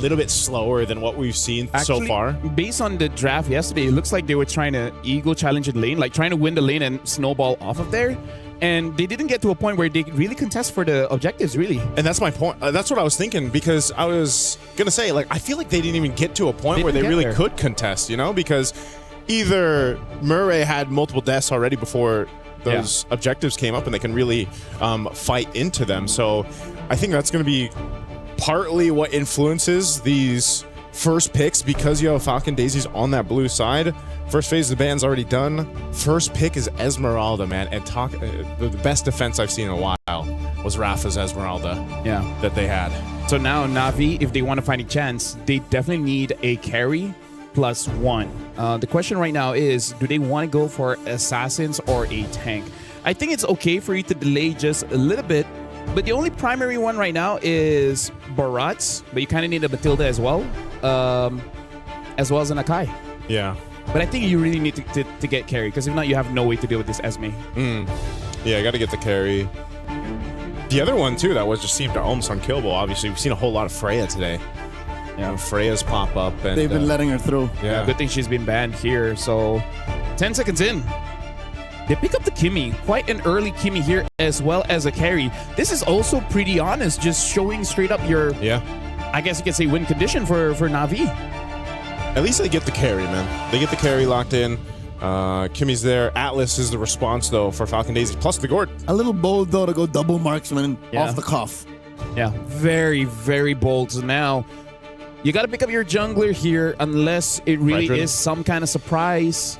little bit slower than what we've seen so far. Based on the draft yesterday, it looks like they were trying to ego challenge the lane, like trying to win the lane and snowball off of there. And they didn't get to a point where they really contest for the objectives, really. And that's my point. That's what I was thinking, because I was going to say, like, I feel like they didn't even get to a point where they really could contest, you know, because either Murray had multiple deaths already before those objectives came up and they can really fight into them. So I think that's going to be partly what influences these first picks, because you have Falcon Daisies on that blue side. First phase of the ban's already done. First pick is Esmeralda, man. And the best defense I've seen in a while was Rafa's Esmeralda that they had. So now NAVI, if they want to find a chance, they definitely need a carry +1. The question right now is, do they want to go for assassins or a tank? I think it's okay for you to delay just a little bit, but the only primary one right now is Barats, but you kind of need a Matilda as well as an Akai. Yeah. But I think you really need to get carry, because if not, you have no way to deal with this Esme. Yeah, I got to get the carry. The other one, too, that was just seemed almost unkillable. Obviously, we've seen a whole lot of Freya today. Yeah, Freya's pop up. And they've been letting her through. Yeah, good thing she's been banned here. So 10 seconds in, they pick up the Kimmy. Quite an early Kimmy here, as well as a carry. This is also pretty honest, just showing straight up your, I guess you could say, win condition for NAVI. At least they get the carry, man. They get the carry locked in. Kimmy's there. Atlas is the response, though, for Falcon Daisy, plus the Gord. A little bold, though, to go double marksman off the cuff. Yeah, very, very bold. So now, you got to pick up your jungler here, unless it really is some kind of surprise.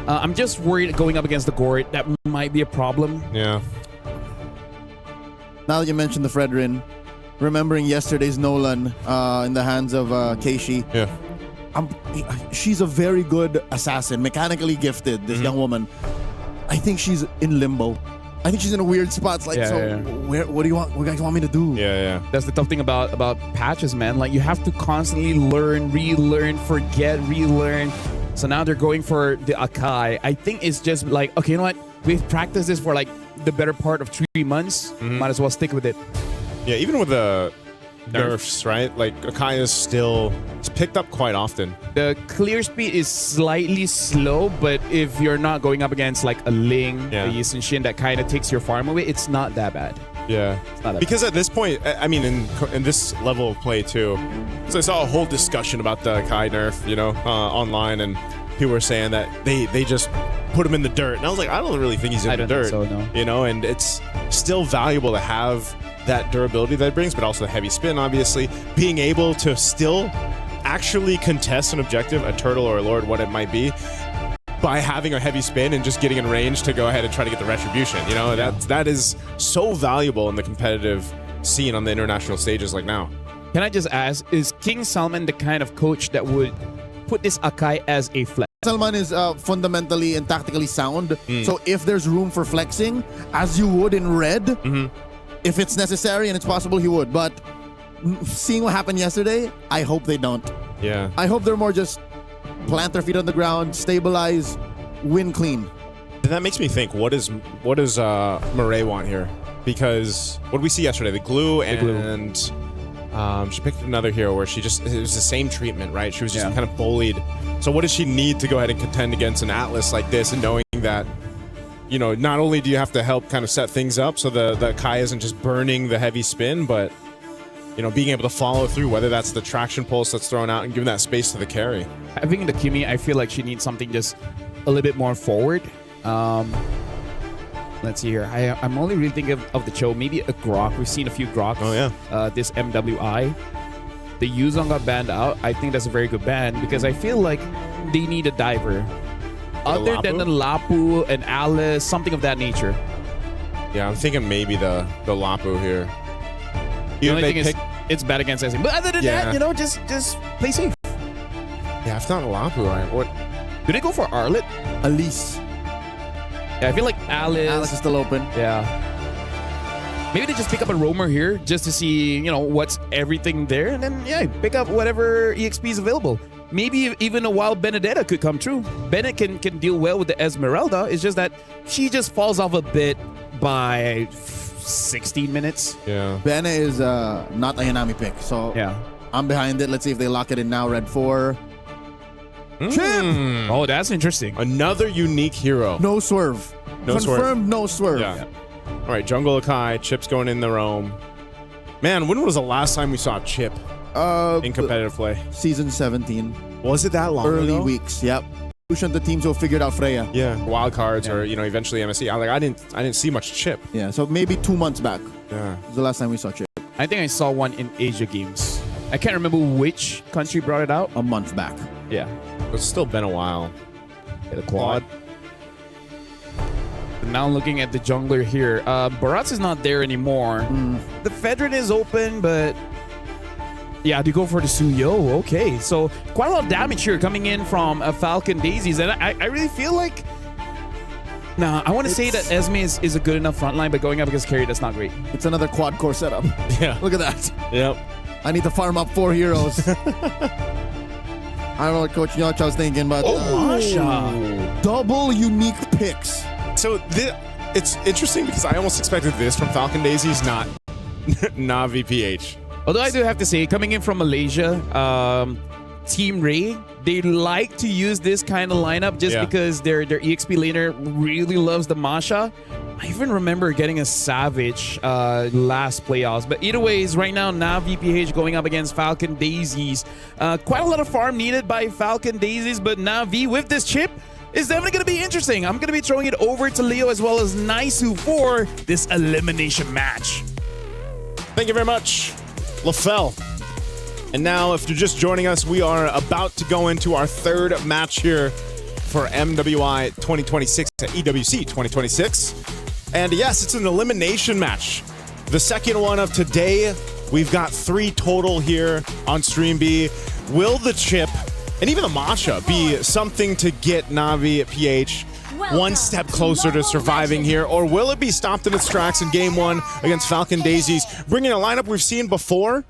I'm just worried going up against the Gord. That might be a problem. Yeah. Now that you mentioned the Fredrin, remembering yesterday's Nolan in the hands of Keishi. Yeah. She's a very good assassin, mechanically gifted, this young woman. I think she's in limbo. I think she's in a weird spot. It's like, what do you want? What do you guys want me to do? Yeah. That's the tough thing about patches, man. Like, you have to constantly learn, relearn, forget, relearn. So now they're going for the Akai. I think it's just like, okay, you know what? We've practiced this for like the better part of 3 months. Might as well stick with it. Yeah, even with the nerfs, right? Like, Akai is still, it's picked up quite often. The clear speed is slightly slow, but if you're not going up against like a Ling, a Yisenshin that kind of takes your farm away, it's not that bad. Yeah, because at this point, I mean, in this level of play too, so I saw a whole discussion about the Kai nerf, you know, online, and people were saying that they just put him in the dirt, and I was like, I don't really think he's in the dirt. Think so, no. You know, and it's still valuable to have that durability that it brings, but also the heavy spin, obviously, being able to still actually contest an objective, a turtle or a lord, what it might be, by having a heavy spin and just getting in range to go ahead and try to get the retribution. You know, that is so valuable in the competitive scene on the international stages like now. Can I just ask, is King Salman the kind of coach that would put this Akai as a flex? Salman is fundamentally and tactically sound. So if there's room for flexing, as you would in red, if it's necessary and it's possible, he would. But seeing what happened yesterday, I hope they don't. Yeah. I hope they're more just plant their feet on the ground, stabilize, win clean. And that makes me think, what does Murray want here? Because what did we see yesterday? The glue and she picked another hero where it was the same treatment, right? She was just kind of bullied. So what does she need to go ahead and contend against an Atlas like this, and knowing that, you know, not only do you have to help kind of set things up so the Kai isn't just burning the heavy spin, but, you know, being able to follow through, whether that's the traction pulse that's thrown out and giving that space to the carry. Having the Kimmy, I feel like she needs something just a little bit more forward. Let's see here. I'm only really thinking of the Cho. Maybe a Grok. We've seen a few Groks. Oh, yeah. This MWI. The Yuzong got banned out. I think that's a very good ban, because I feel like they need a diver. Other than the Lapu and Alice, something of that nature. Yeah, I'm thinking maybe the Lapu here. The only thing is, it's bad against SM. But other than that, you know, just play safe. Yeah, if not a Lapu, right? What? Do they go for Arlet? Elise. Yeah, I feel like Alice is still open. Yeah. Maybe they just pick up a roamer here just to see, you know, what's everything there, and then pick up whatever EXP is available. Maybe even a wild Benedetta could come true. Bennett can deal well with the Esmeralda. It's just that she just falls off a bit by 16 minutes. Yeah. Bennett is not a Yanami pick, so I'm behind it. Let's see if they lock it in now. Red 4. Chip! Oh, that's interesting. Another unique hero. No swerve. No swerve. Confirmed no swerve. Yeah. All right, Jungle Akai, Chip's going in the roam. Man, when was the last time we saw Chip in competitive play? Season 17. Was it that long Early ago? weeks, yep. The teams will figure out Freya. Yeah, wild cards or eventually MSC. I didn't see much Chip. Yeah, so maybe 2 months back. Yeah, Was the last time we saw Chip. I think I saw one in Asia Games. I can't remember which country brought it out. A month back. Yeah. it's still been a while. The quad. Now looking at the jungler here, Baratz is not there anymore. The Fedrin is open, but yeah, they go for the Suyo. Okay, so quite a lot of damage here coming in from Falcon Daisies, and I really feel like. Nah, I want to say that Esme is a good enough frontline, but going up against carry, that's not great. It's another quad core setup. Yeah. Look at that. Yep. I need to farm up 4 heroes. I don't know what Coach Nyocha was thinking, but Masha. double unique picks. So it's interesting because I almost expected this from Falcon Daisies, not NAVI PH. Although I do have to say, coming in from Malaysia, Team Ray, they like to use this kind of lineup just because their EXP laner really loves the Masha. I even remember getting a Savage last playoffs. But either ways, right now, NAVI PH going up against Falcon Daisies. Quite a lot of farm needed by Falcon Daisies, but NAVI with this chip is definitely going to be interesting. I'm going to be throwing it over to Leo as well as Naisu for this elimination match. Thank you very much, LaFell. And now, if you're just joining us, we are about to go into our third match here for MWI 2026 to EWC 2026. And yes, it's an elimination match. The second one of today. We've got 3 total here on Stream B. Will the chip and even the Masha be something to get NAVI PH one step closer to surviving here, or will it be stopped in its tracks in game 1 against Falcon Daisies, bringing a lineup we've seen before?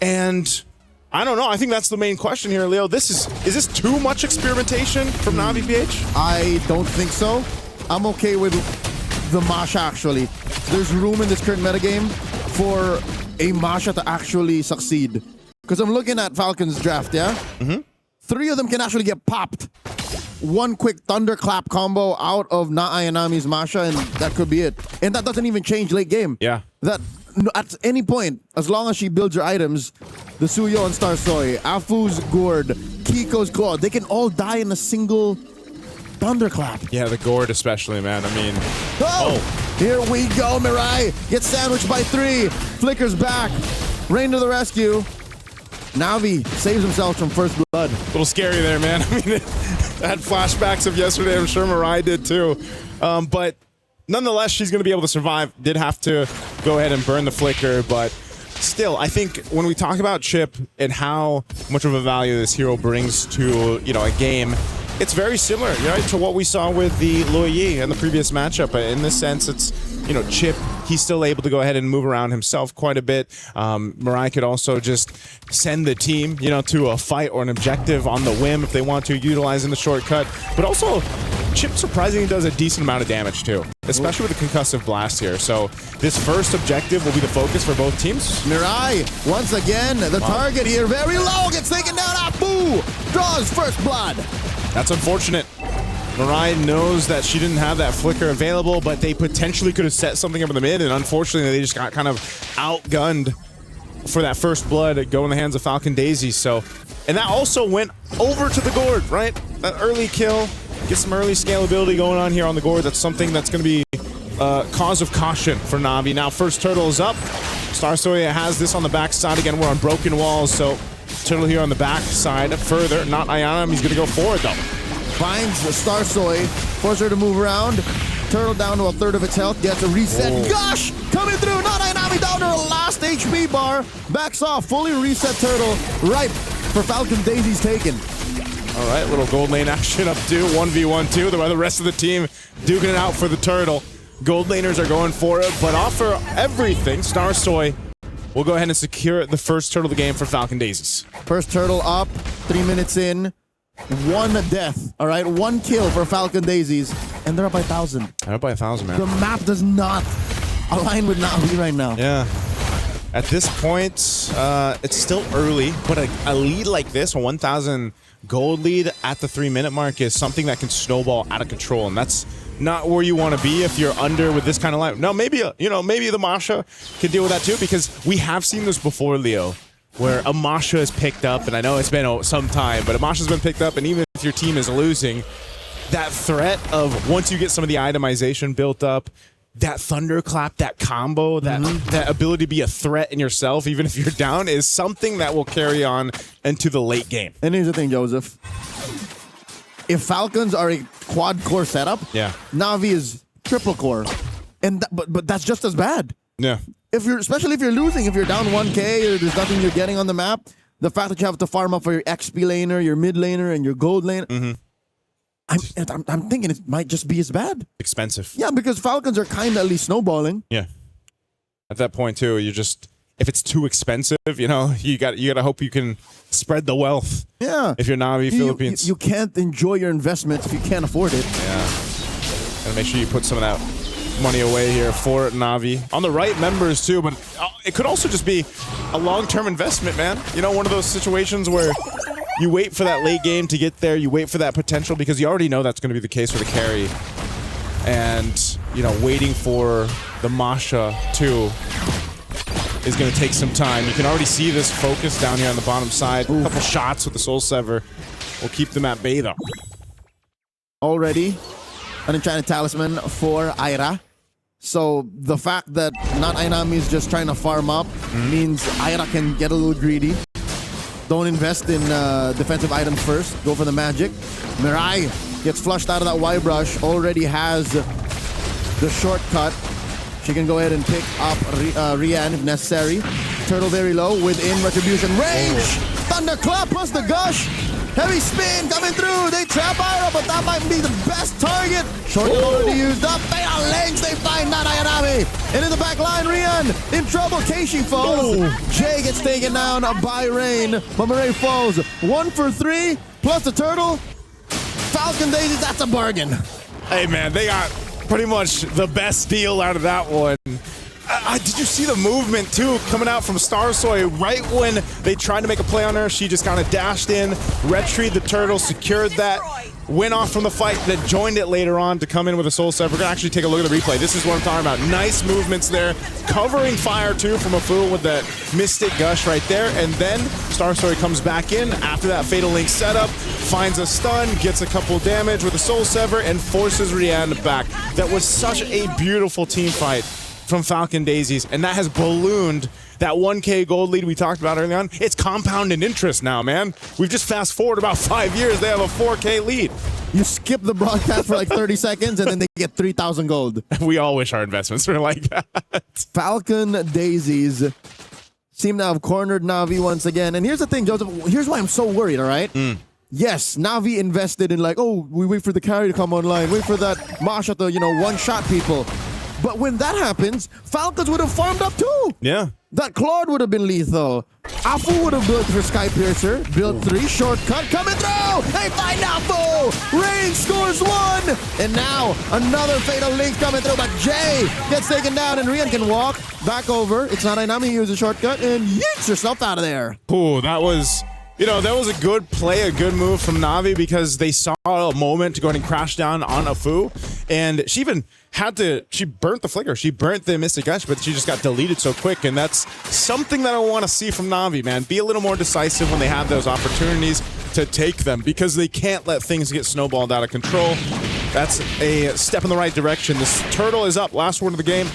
And I don't know. I think that's the main question here, Leo. Is this too much experimentation from NAVI PH? I don't think so. I'm okay with the Masha, actually. There's room in this current metagame for a Masha to actually succeed. Because I'm looking at Falcon's draft, yeah? 3 of them can actually get popped. 1 quick thunderclap combo out of Na'Ayanami's Masha, and that could be it. And that doesn't even change late game. Yeah. That at any point, as long as she builds her items, the Suyo and Star Soy, Afu's Gourd, Kiko's Claw, they can all die in a single thunderclap. Yeah, the Gourd especially, man. I mean, Here we go, Mirai. Gets sandwiched by 3. Flickers back. Rain to the rescue. Navi saves himself from first blood. a little scary there, man. I mean, I had flashbacks of yesterday. I'm sure Mirai did too. But nonetheless, she's going to be able to survive. Did have to go ahead and burn the flicker, but still, I think when we talk about Chip and how much of a value this hero brings to, a game, it's very similar, right, to what we saw with the Luoyi in the previous matchup. In this sense, it's, Chip, he's still able to go ahead and move around himself quite a bit. Mirai could also just send the team, to a fight or an objective on the whim if they want to, utilizing the shortcut. But also, Chip surprisingly does a decent amount of damage too, especially with the concussive blast here. So this first objective will be the focus for both teams. Mirai, once again, the target here, very low, gets taken down. Apu draws first blood. That's unfortunate. Mirai knows that she didn't have that flicker available, but they potentially could have set something up in the mid, and unfortunately they just got kind of outgunned for that first blood go in the hands of Falcon Daisies. So, and that also went over to the Gourd, right? That early kill, get some early scalability going on here on the Gourd. That's something that's going to be cause of caution for Navi. Now first turtle is up. Star Soya has this on the backside. Again, we're on broken walls, so turtle here on the backside further. Not Ayana, he's going to go forward though. Finds the Star Soy, forces her to move around. Turtle down to 1/3 of its health, gets a reset. Gosh! Coming through, not Ainami down to her last HP bar. Backs off, fully reset Turtle, ripe for Falcon Daisy's taken. All right, little gold lane action up to 1v1-2. The rest of the team duking it out for the turtle. Gold laners are going for it, but offer everything. Star Soy will go ahead and secure the first turtle of the game for Falcon Daisies. First turtle up, 3 minutes in. 1 death, all right? 1 kill for Falcon Daisies, and they're up by 1,000. They're up by 1,000, man. The map does not align with Navi right now. Yeah. At this point, it's still early, but a lead like this, a 1,000 gold lead at the 3-minute mark, is something that can snowball out of control, and that's not where you want to be if you're under with this kind of line. No, maybe maybe the Masha can deal with that too, because we have seen this before, Leo, where a Masha is picked up, and I know it's been some time, but a Masha's been picked up, and even if your team is losing, that threat of once you get some of the itemization built up, that thunderclap, that combo, that ability to be a threat in yourself, even if you're down, is something that will carry on into the late game. And here's the thing, Joseph. If Falcons are a quad core setup, Navi is triple core, and but that's just as bad. Yeah. Especially if you're losing, if you're down 1K or there's nothing you're getting on the map, the fact that you have to farm up for your XP laner, your mid laner, and your gold laner. I'm thinking it might just be as bad. Expensive. Yeah, because Falcons are kind of at least snowballing. Yeah. At that point too, you just, if it's too expensive, you got to hope you can spread the wealth. Yeah. If you're Navi Philippines, you can't enjoy your investments if you can't afford it. Yeah. And make sure you put some of that money away here for Navi. On the right, members too, but it could also just be a long-term investment, man. One of those situations where you wait for that late game to get there, you wait for that potential, because you already know that's going to be the case with a carry. And, waiting for the Masha too is going to take some time. You can already see this focus down here on the bottom side. A couple shots with the Soul Sever will keep them at bay though. Already an enchanted talisman for Ira. So the fact that not Ainami is just trying to farm up means Ira can get a little greedy. Don't invest in defensive items first. Go for the magic. Mirai gets flushed out of that Y-brush. Already has the shortcut. She can go ahead and pick up Rian if necessary. Turtle very low within retribution range. Thunderclap plus the gush. Heavy spin coming through. They trap Ira, but that might be the best target. Shortcut already used up. They are lanes. They find not Ayanami. And in the back line, Rian in trouble. Keishi falls. Jay gets taken down by Rain. But Mirai falls. 1 for 3 plus the turtle. Falcon Daisies, that's a bargain. Hey man, they got pretty much the best deal out of that one. Did you see the movement too coming out from Starsoy right when they tried to make a play on her? She just kind of dashed in, retrieved the turtle, secured that, went off from the fight, then joined it later on to come in with a Soul Sever. We're gonna actually take a look at the replay. This is what I'm talking about. Nice movements there, covering fire too from a fool with that Mystic Gush right there, and then Starsoy comes back in after that Fatal Link setup, finds a stun, gets a couple damage with a Soul Sever, and forces Rihanna back. That was such a beautiful team fight from Falcon Daisies, and that has ballooned that 1K gold lead we talked about early on. It's compounded interest now, man. We've just fast forward about 5 years, they have a 4K lead. You skip the broadcast for like 30 seconds and then they get 3,000 gold. We all wish our investments were like that. Falcon Daisies seem to have cornered Navi once again. And here's the thing, Joseph, here's why I'm so worried, all right? Yes, Navi invested in like, oh, we wait for the carry to come online, wait for that Masha to, one-shot people. But when that happens, Falcons would have farmed up too. Yeah. That Claude would have been lethal. Afu would have built her Sky Piercer. Built 3, shortcut, coming through! They find Afu! Rain scores 1! And now, another Fatal Link coming through, but Jay gets taken down and Rian can walk back over. It's not Ainami who uses a shortcut and yeets herself out of there. Ooh, that was... that was a good play, a good move from Navi, because they saw a moment to go ahead and crash down on Afu, and she even she burnt the flicker, she burnt the Mystic Gush, but she just got deleted so quick, and that's something that I want to see from Navi, man. Be a little more decisive when they have those opportunities to take them, because they can't let things get snowballed out of control. That's a step in the right direction. This turtle is up, last word of the game.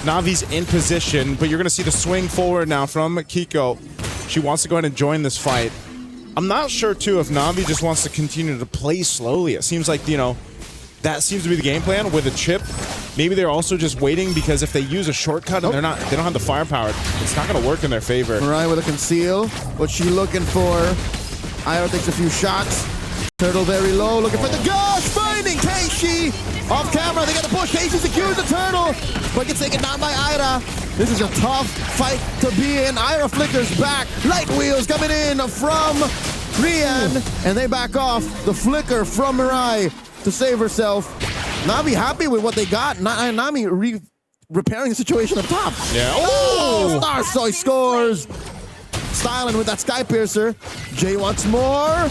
Navi's in position, but you're going to see the swing forward now from Kiko. She wants to go ahead and join this fight. I'm not sure, too, if Navi just wants to continue to play slowly. It seems like, that seems to be the game plan with a chip. Maybe they're also just waiting, because if they use a shortcut and they don't have the firepower, it's not going to work in their favor. Mirai with a conceal. What's she looking for? Ira takes a few shots. Turtle very low, looking for the gush, finding Keishi. Off camera, they got to push. Keishi secures the turtle, but gets taken down by Ira. This is a tough fight to be in. Ira flickers back. Light wheels coming in from Rian, and they back off. The flicker from Mirai to save herself. Navi happy with what they got. Nami repairing the situation up top. Yeah. Oh! Starsoy scores. Styling with that Sky Piercer. Jay wants more.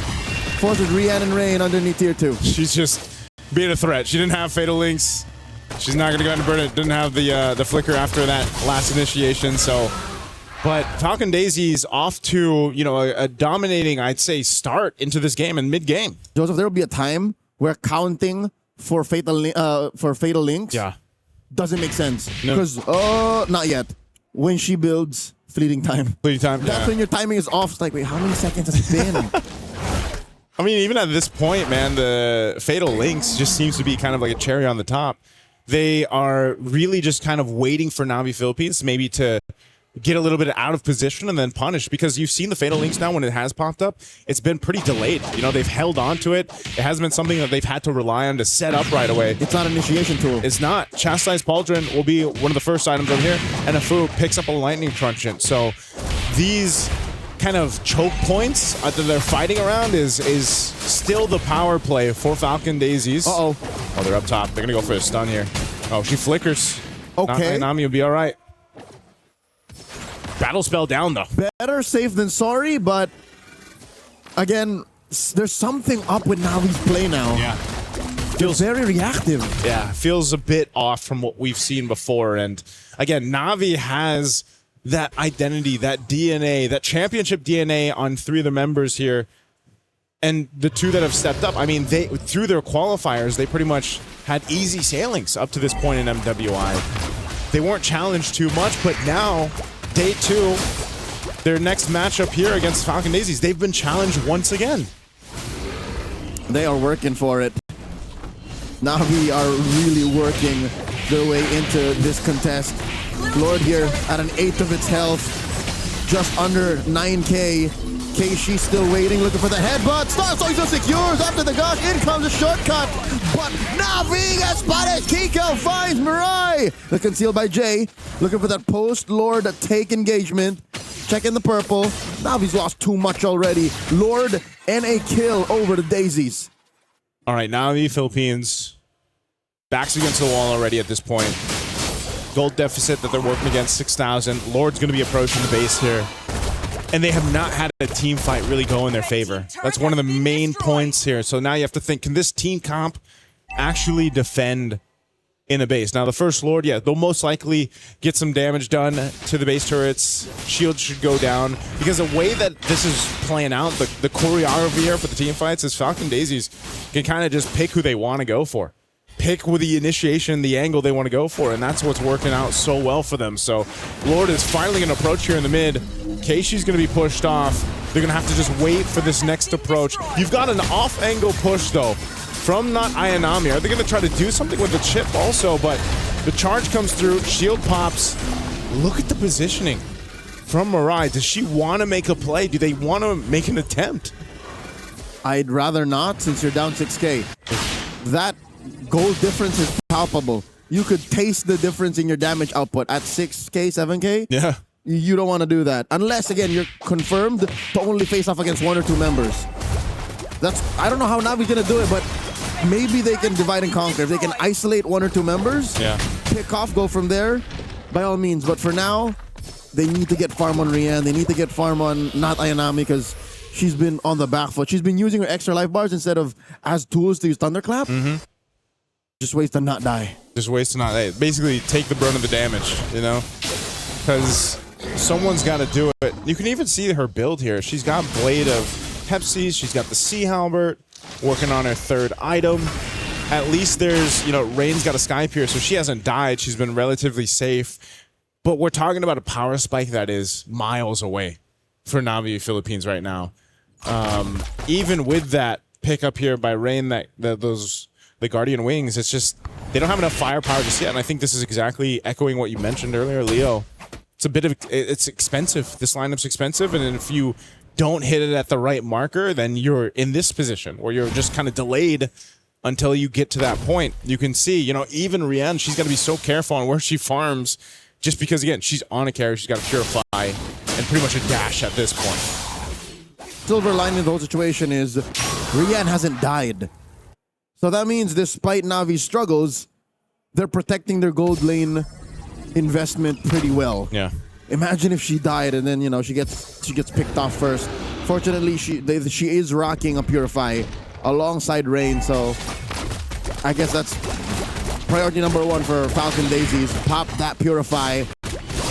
Forces Rian and Rain underneath tier 2. She's just being a threat. She didn't have Fatal Links. She's not going to go ahead and burn it. Didn't have the flicker after that last initiation. So, but Falcon Daisies off to, you know, a dominating, I'd say, start into this game and mid-game. Joseph, there will be a time where counting for Fatal Links doesn't make sense. Because, not yet. When she builds Fleeting Time. Fleeting Time, That's when your timing is off. It's like, wait, how many seconds has it been? I mean, even at this point, man, the Fatal Links just seems to be kind of like a cherry on the top. They are really just kind of waiting for NAVI Philippines maybe to get a little bit out of position and then punish, because you've seen the Fatal Links now when it has popped up. It's been pretty delayed. You know, they've held on to it. It hasn't been something that they've had to rely on to set up right away. It's not an initiation tool. It's not. Chastised Pauldron will be one of the first items over here, and Afu picks up a Lightning Truncheon. So these kind of choke points that they're fighting around is still the power play for Falcon Daisies. Oh, they're up top. They're going to go for a stun here. Oh, she flickers. Okay. Nami will be all right. Battle spell down, though. Better safe than sorry, but again, there's something up with Navi's play now. Yeah. Feels very reactive. Yeah, feels a bit off from what we've seen before. And again, Navi has that identity, that DNA, that championship DNA on 3 of the members here. And the 2 that have stepped up, I mean, they through their qualifiers, they pretty much had easy sailings up to this point in MWI. They weren't challenged too much, but now, day 2, their next matchup here against Falcon Daisies, they've been challenged once again. They are working for it. Navi are really working their way into this contest. Lord here at an 1/8 of its health, just under 9k. Keishi still waiting, looking for the headbutt. Starsoy secures after the gush. In comes a shortcut, but Navi gets spotted. Kiko finds Mirai. The concealed by Jay, looking for that post. Lord take engagement. Checking the purple. Navi's lost too much already. Lord and a kill over the Daisies. All right, NAVI Philippines backs against the wall already at this point. Gold deficit that they're working against, 6,000. Lord's going to be approaching the base here. And they have not had a team fight really go in their favor. That's one of the main points here. So now you have to think, can this team comp actually defend in a base? Now, the first Lord, yeah, they'll most likely get some damage done to the base turrets. Shield should go down. Because the way that this is playing out, the choreography here for the team fights is Falcon Daisies can kind of just pick who they want to go for. Pick with the initiation, the angle they want to go for, and that's what's working out so well for them. So Lord is finally going to approach here in the mid. Keishi's going to be pushed off. They're going to have to just wait for this next approach. You've got an off-angle push, though, from not Ayanami. Are they going to try to do something with the chip also? But the charge comes through. Shield pops. Look at the positioning from Mirai. Does she want to make a play? Do they want to make an attempt? I'd rather not, since you're down 6k. That gold difference is palpable. You could taste the difference in your damage output at 6k, 7k. Yeah. You don't want to do that. Unless, again, you're confirmed to only face off against 1 or 2 members. I don't know how Navi's going to do it, but maybe they can divide and conquer. If they can isolate 1 or 2 members, pick off, go from there, by all means. But for now, they need to get farm on Rian. They need to get farm on not Ayanami, because she's been on the back foot. She's been using her extra life bars instead of as tools to use Thunderclap. Just ways to not die. Just ways to not die. Basically, take the brunt of the damage, you know? Because someone's got to do it. You can even see her build here. She's got Blade of Pepsi's. She's got the Sea Halberd, working on her 3rd item. At least there's, you know, Rain's got a Sky Pierce, so she hasn't died. She's been relatively safe. But we're talking about a power spike that is miles away for NAVI Philippines right now. Even with that pickup here by Rain, the Guardian Wings, it's just they don't have enough firepower just yet. And I think this is exactly echoing what you mentioned earlier, Leo. It's expensive. This lineup's expensive, and if you don't hit it at the right marker, then you're in this position where you're just kind of delayed until you get to that point. You can see, you know, even Rian, she's got to be so careful on where she farms, just because, again, she's on a carry, she's got to purify, and pretty much a dash at this point. Silver lining of the whole situation is Rian hasn't died. So that means despite Navi's struggles, they're protecting their gold lane investment pretty well. Yeah. Imagine if she died and then she gets picked off first. Fortunately, she is rocking a Purify alongside Rain, so I guess that's priority number 1 for Falcon Daisies. Pop that Purify.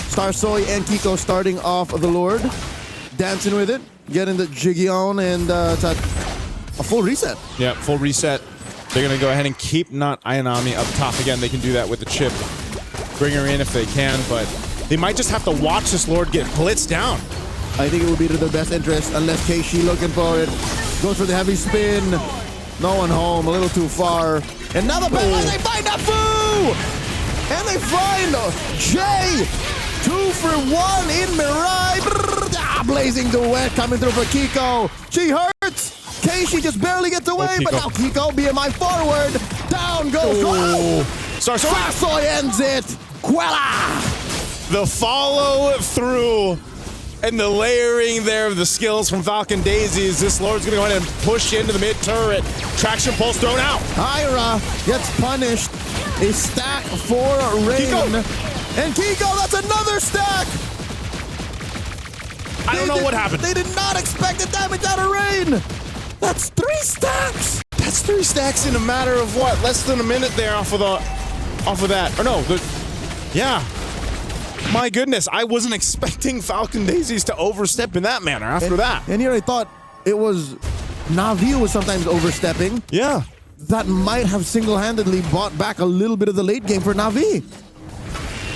Star Soy and Kiko starting off the Lord, dancing with it, getting the jiggy on, and it's a full reset. Yeah, full reset. They're gonna go ahead and keep not Ayanami up top again. They can do that with the chip. Bring her in if they can, but they might just have to watch this Lord get blitzed down. I think it would be to their best interest unless Keishi looking for it. Goes for the heavy spin. No one home, a little too far. And now the backline, they find Afu! And they find Jay! 2 for 1 in Mirai. Blazing duet coming through for Kiko. She hurts! Keishi just barely gets away, but now Kiko, BMI forward. Down goes. Sasoy ends it. Quella! The follow through and the layering there of the skills from Falcon Daisies. This Lord's gonna go ahead and push into the mid turret. Traction pulse thrown out. Ira gets punished. A stack for Rain. Kiko. And Kiko, that's another stack. I don't know what happened. They did not expect the damage out of Rain. That's 3 stacks. That's 3 stacks in a matter of what? Less than a minute there off of that. Or no, yeah. My goodness, I wasn't expecting Falcon Daisies to overstep in that manner after that. And here I thought it was NAVI was sometimes overstepping. Yeah. That might have single-handedly bought back a little bit of the late game for NAVI.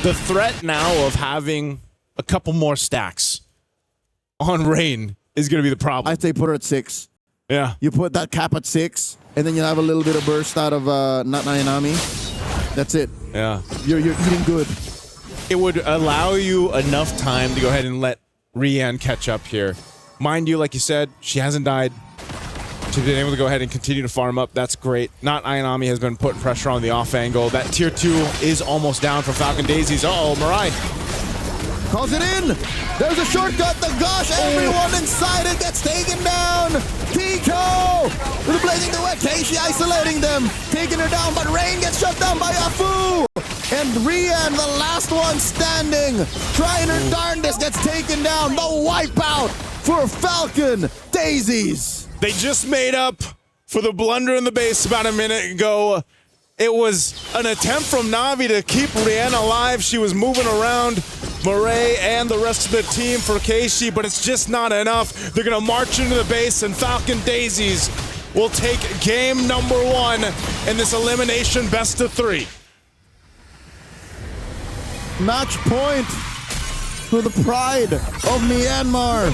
The threat now of having a couple more stacks on Rain is going to be the problem. I'd say put her at 6. Yeah. You put that cap at 6, and then you have a little bit of burst out of not Ayanami. That's it. Yeah. You're eating good. It would allow you enough time to go ahead and let Rian catch up here. Mind you, like you said, she hasn't died. She's been able to go ahead and continue to farm up. That's great. Not Ayanami has been putting pressure on the off angle. That tier 2 is almost down for Falcon Daisies. Uh-oh, Mirai. Calls it in. There's a shortcut. The gosh, everyone inside it gets taken down. Kiko with a blazing duet. Keishi isolating them, taking her down, but Rain gets shut down by Afu. And Rian, the last one standing, trying her darndest, gets taken down. The wipeout for Falcon Daisies. They just made up for the blunder in the base about a minute ago. It was an attempt from Navi to keep Rian alive. She was moving around Murray and the rest of the team for Keishi, but it's just not enough. They're going to march into the base, and Falcon Daisies will take game number 1 in this elimination best of 3. Match point for the pride of Myanmar.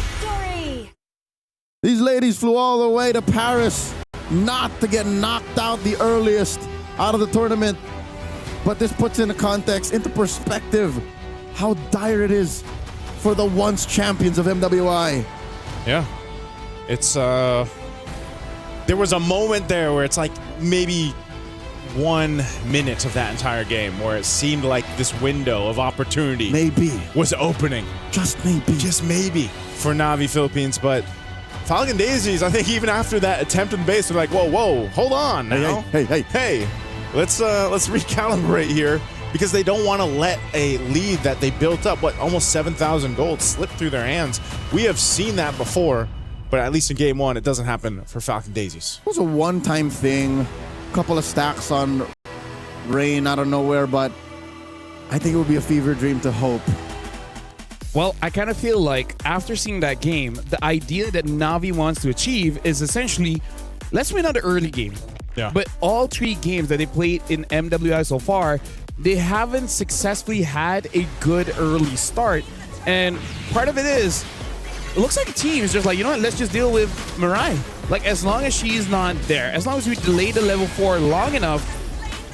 These ladies flew all the way to Paris not to get knocked out the earliest out of the tournament. But this puts into context, into perspective, how dire it is for the once champions of MWI. Yeah. It's, there was a moment there where it's like maybe 1 minute of that entire game where it seemed like this window of opportunity was opening. Just maybe. Just maybe for Navi Philippines, but Falcon Daisies, I think even after that attempt in base, they're like, whoa, hold on now. Hey, let's recalibrate here, because they don't want to let a lead that they built up, almost 7,000 gold, slip through their hands. We have seen that before, but at least in game 1, it doesn't happen for Falcon Daisies. It was a one-time thing, couple of stacks on Rain out of nowhere, but I think it would be a fever dream to hope. Well, I kind of feel like after seeing that game, the idea that Navi wants to achieve is essentially, let's win on the early game. Yeah. But all 3 games that they played in MWI so far, they haven't successfully had a good early start. And part of it is, it looks like the team is just like, you know what, let's just deal with Mirai. Like, as long as she's not there, as long as we delay the level 4 long enough,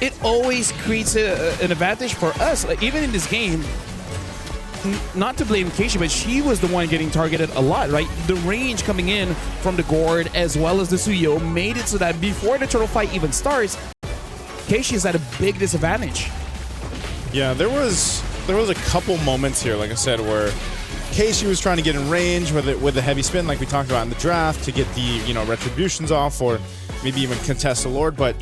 it always creates an advantage for us. Like, even in this game, not to blame Keishi, but she was the one getting targeted a lot, right? The range coming in from the Gourd as well as the Suyo made it so that before the turtle fight even starts, Keishi is at a big disadvantage. Yeah, there was a couple moments here, like I said, where Keishi was trying to get in range with the heavy spin, like we talked about in the draft, to get the retributions off, or maybe even contest the Lord. But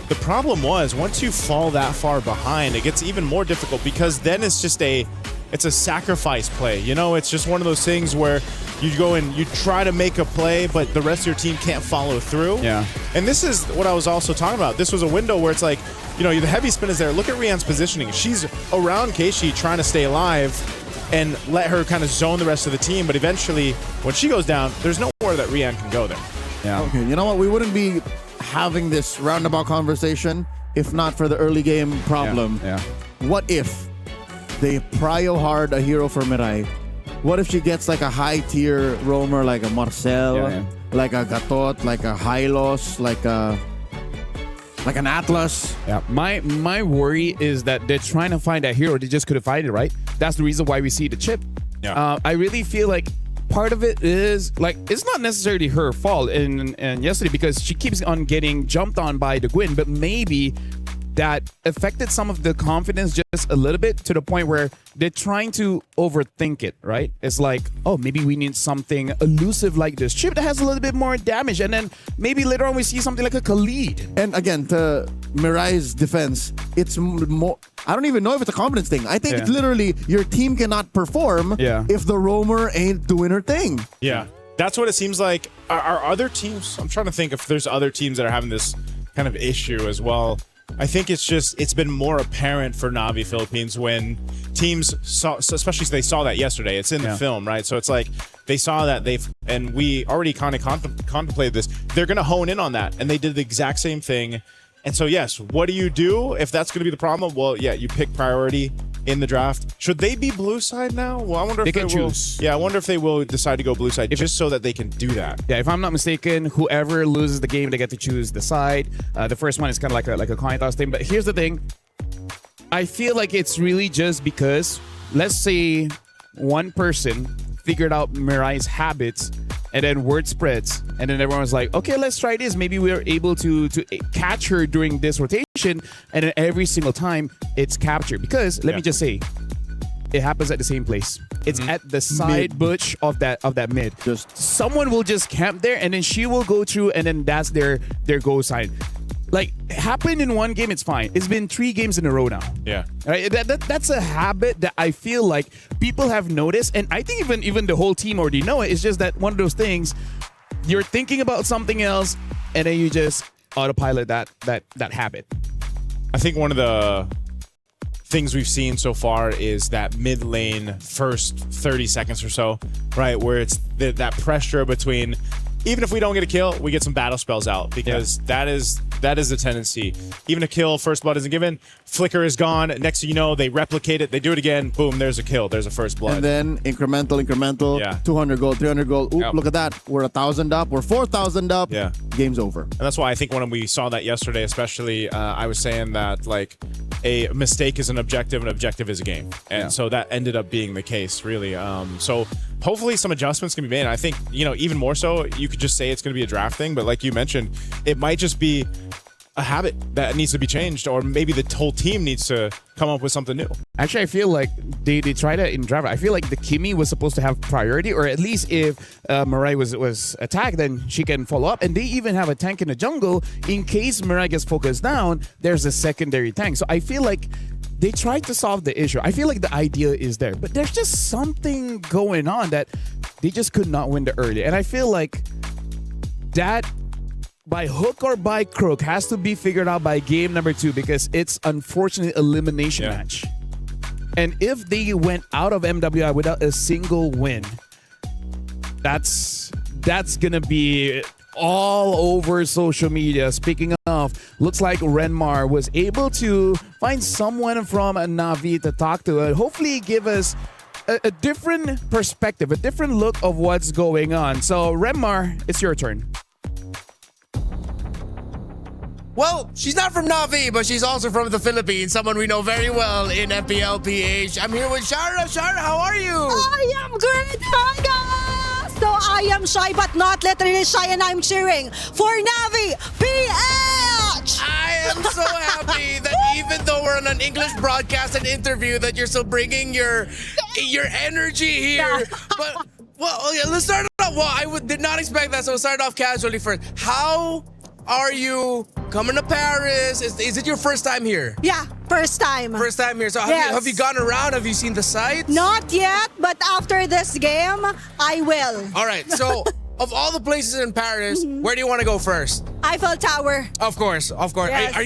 The problem was, once you fall that far behind, it gets even more difficult because then it's just it's a sacrifice play. You know, it's just one of those things where you go and you try to make a play, but the rest of your team can't follow through. Yeah. And this is what I was also talking about. This was a window where it's like, you know, the heavy spin is there. Look at Rian's positioning. She's around Keishi trying to stay alive and let her kind of zone the rest of the team. But eventually, when she goes down, there's nowhere that Rian can go there. Yeah. Okay, you know what? We wouldn't be having this roundabout conversation if not for the early game problem. Yeah. What if they prio hard a hero for Mirai? What if she gets like a high tier roamer like a Marcel, like a Gatot, like a Hylos, like an Atlas? Yeah. My worry is that they're trying to find that hero. They just couldn't find it, right? That's the reason why we see the chip. Yeah. I really feel like part of it is like it's not necessarily her fault in yesterday because she keeps on getting jumped on by the Gwyn, but maybe that affected some of the confidence just a little bit to the point where they're trying to overthink it, right? It's like, oh, maybe we need something elusive like this chip that has a little bit more damage, and then maybe later on we see something like a Khalid. And again, to Mirai's defense, it's more, I don't even know if it's a confidence thing. I think it's literally your team cannot perform if the roamer ain't doing her thing. Yeah. That's what it seems like. Are other teams, I'm trying to think if there's other teams that are having this kind of issue as well. I think it's been more apparent for Navi Philippines when teams saw, especially they saw that yesterday. It's in the film, right? So it's like they saw that and we already kind of contemplated this. They're going to hone in on that, and they did the exact same thing. And so, yes, what do you do if that's going to be the problem? Well, yeah, you pick priority in the draft. Should they be blue side now? Well, I wonder if they can choose. Yeah, I wonder if they will decide to go blue side just so that they can do that. Yeah, if I'm not mistaken, whoever loses the game, they get to choose the side. The first one is kind of like a coin toss thing. But here's the thing. I feel like it's really just because, let's say, one person figured out Mirai's habits, and then word spreads, and then everyone was like, okay, let's try this. Maybe we're able to catch her during this rotation, and then every single time it's captured. Because let me just say, it happens at the same place. It's at the side bush of that mid. Just someone will just camp there, and then she will go through, and then that's their go side. Like, happened in one game, it's fine. It's been 3 games in a row now. Yeah. Right? That's a habit that I feel like people have noticed, and I think even the whole team already know it. It's just that one of those things, you're thinking about something else, and then you just autopilot that habit. I think one of the things we've seen so far is that mid lane first 30 seconds or so, right? Where it's that pressure between, even if we don't get a kill, we get some battle spells out, because that is the tendency. Even a kill, first blood isn't given, flicker is gone. Next thing you know, they replicate it, they do it again, boom, there's a kill, there's a first blood. And then incremental, 200 gold, 300 gold. Oop, look at that. We're 1,000 up, we're 4,000 up. Yeah. Game's over. And that's why I think when we saw that yesterday, especially, I was saying that like a mistake is an objective is a game. And so that ended up being the case, really. So hopefully some adjustments can be made. And I think, even more so, you could just say it's going to be a draft thing, but like you mentioned, it might just be a habit that needs to be changed, or maybe the whole team needs to come up with something new. Actually, I feel like they tried it in draft. I feel like the Kimi was supposed to have priority, or at least if Mirai was attacked, then she can follow up. And they even have a tank in the jungle in case Mirai gets focused down. There's a secondary tank. So I feel like they tried to solve the issue. I feel like the idea is there, but there's just something going on that they just could not win the early. And I feel like that, by hook or by crook, has to be figured out by game number 2, because it's unfortunately elimination match. And if they went out of MWI without a single win, that's gonna be all over social media. Speaking of, looks like Renmar was able to find someone from Navi to talk to, and hopefully give us a different perspective, a different look of what's going on. So Renmar, it's your turn. Well, she's not from Navi, but she's also from the Philippines, someone we know very well in FPLPH. I'm here with Shara. Shara, how are you? I am great. Hi, guys. So I am shy, but not literally shy, and I'm cheering for Navi PH. I am so happy that even though we're on an English broadcast and interview, that you're still bringing your energy here. But, let's start off. Well, I did not expect that, so we'll start off casually first. How are you coming to Paris? Is it your first time here? Yeah, first time. First time here. So Yes. have you gone around? Have you seen the sights? Not yet, but after this game, I will. All right. So of all the places in Paris, Mm-hmm. where do you want to go first? Eiffel Tower. Of course. Yes. Are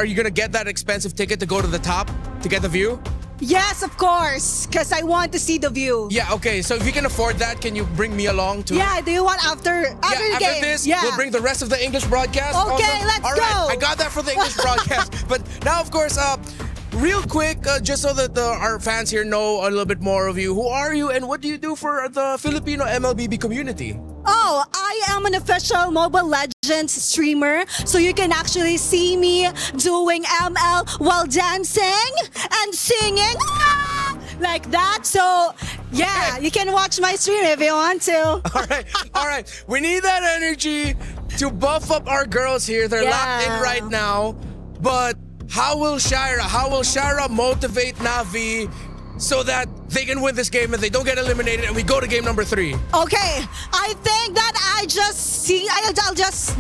you gonna get that expensive ticket to go to the top to get the view? Yes, of course, because I want to see the view. Yeah. Okay. So if you can afford that, can you bring me along too? Yeah, do you want after the After game? this, Yeah. we'll bring the rest of the English broadcast. Okay, let's All right, go. I got that for the English broadcast. But now, of course, real quick, just so that our fans here know a little bit more of you. Who are you and what do you do for the Filipino MLBB community? Oh, I am an official Mobile Legends streamer, so you can actually see me doing ML while dancing and singing like that. So, yeah, you can watch my stream if you want to. All right. We need that energy to buff up our girls here. They're locked in Yeah. right now. But how will Shira motivate NAVI so that they can win this game and they don't get eliminated and we go to game number 3? Okay, I think that I'll just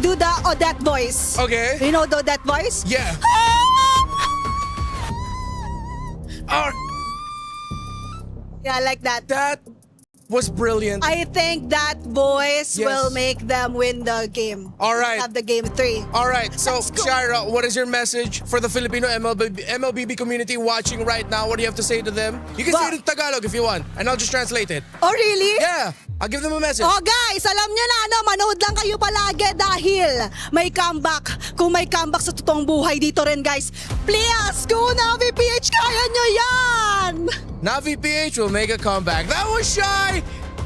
do the Odette voice. Okay. You know the Odette voice? Yeah. Yeah, like that. That was brilliant. I think that voice Yes. will make them win the game. All right. Have the game 3. All right, so Let's go. Shira, what is your message for the Filipino MLBB community watching right now? What do you have to say to them? You can say it in Tagalog if you want, and I'll just translate it. Oh, really? Yeah, I'll give them a message. Oh guys, alam nyo na manood lang kayo palagi dahil may comeback. Kung may comeback sa totoong buhay dito rin guys, please, go NAVI PH, kaya nyo yan! NAVI PH will make a comeback. That was Shy.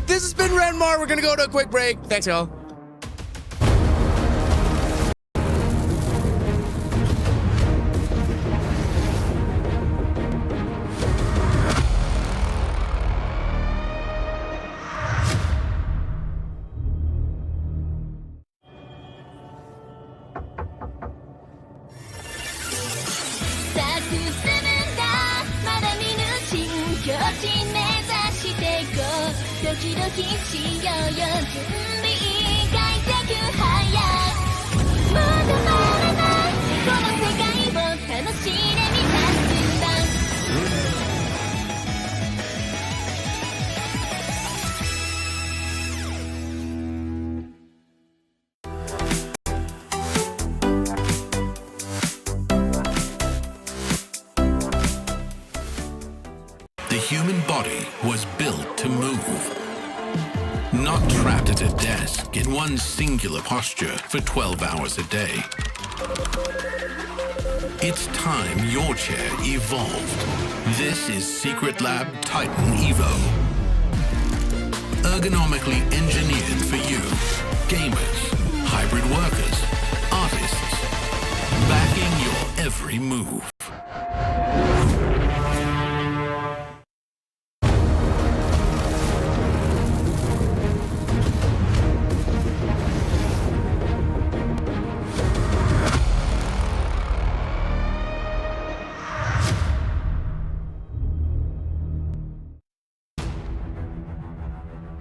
This has been Renmar. We're gonna go to a quick break. Thanks, y'all. The human body was built to move. Not trapped at a desk in one singular posture for 12 hours a day. It's time your chair evolved. This is Secret Lab Titan Evo. Ergonomically engineered for you, gamers, hybrid workers, artists, backing your every move.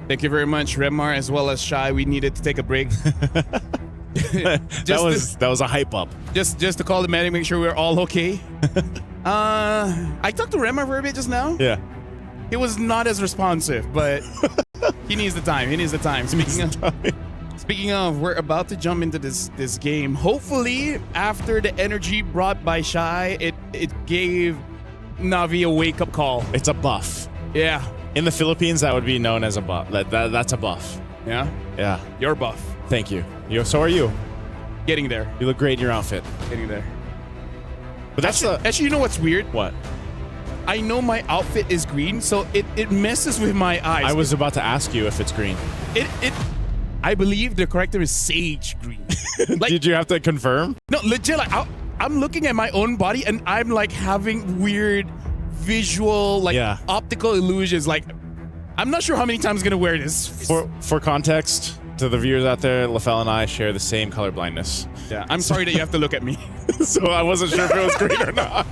Thank you very much, Remar, as well as Shy. We needed to take a break. That was a hype up. Just to call the medic, make sure we're all okay. I talked to Remar for a bit just now. Yeah. He was not as responsive, but he needs the time. He needs the time. Speaking of, we're about to jump into this game. Hopefully, after the energy brought by Shy, it gave Navi a wake-up call. It's a buff. Yeah. In the Philippines, that would be known as a buff. That's a buff. Yeah? Yeah. You're buff. Thank you. So are you. Getting there. You look great in your outfit. Getting there. But that's Actually, you know what's weird? What? I know my outfit is green, so it messes with my eyes. I was about to ask you if it's green. I believe the correct term is sage green. Like, Did you have to confirm? No, legit. Like, I'm looking at my own body and I'm like having weird visual, like optical illusions. Like, I'm not sure how many times I'm gonna wear this. For context, to the viewers out there, LaFell and I share the same color blindness. Yeah, I'm sorry that you have to look at me. So I wasn't sure if it was green or not.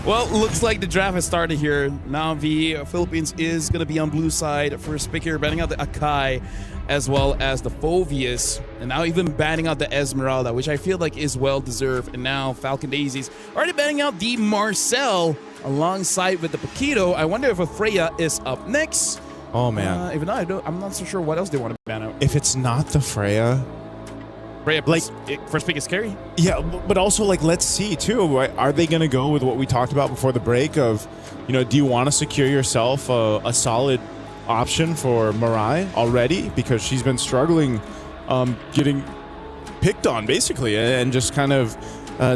Well, looks like the draft has started here. NAVI Philippines is going to be on blue side. First pick here, banning out the Akai as well as the Phoveus. And now even banning out the Esmeralda, which I feel like is well-deserved. And now Falcon Daisies already banning out the Marcel alongside with the Paquito. I wonder if a Freya is up next. Oh, man. Even though I'm not so sure what else they want to ban out. If it's not the Freya... Freya, like, first pick is scary. Yeah, but also, like, let's see, too. Right? Are they going to go with what we talked about before the break of, you know, do you want to secure yourself a solid option for Mirai already? Because she's been struggling getting picked on, basically, and just kind of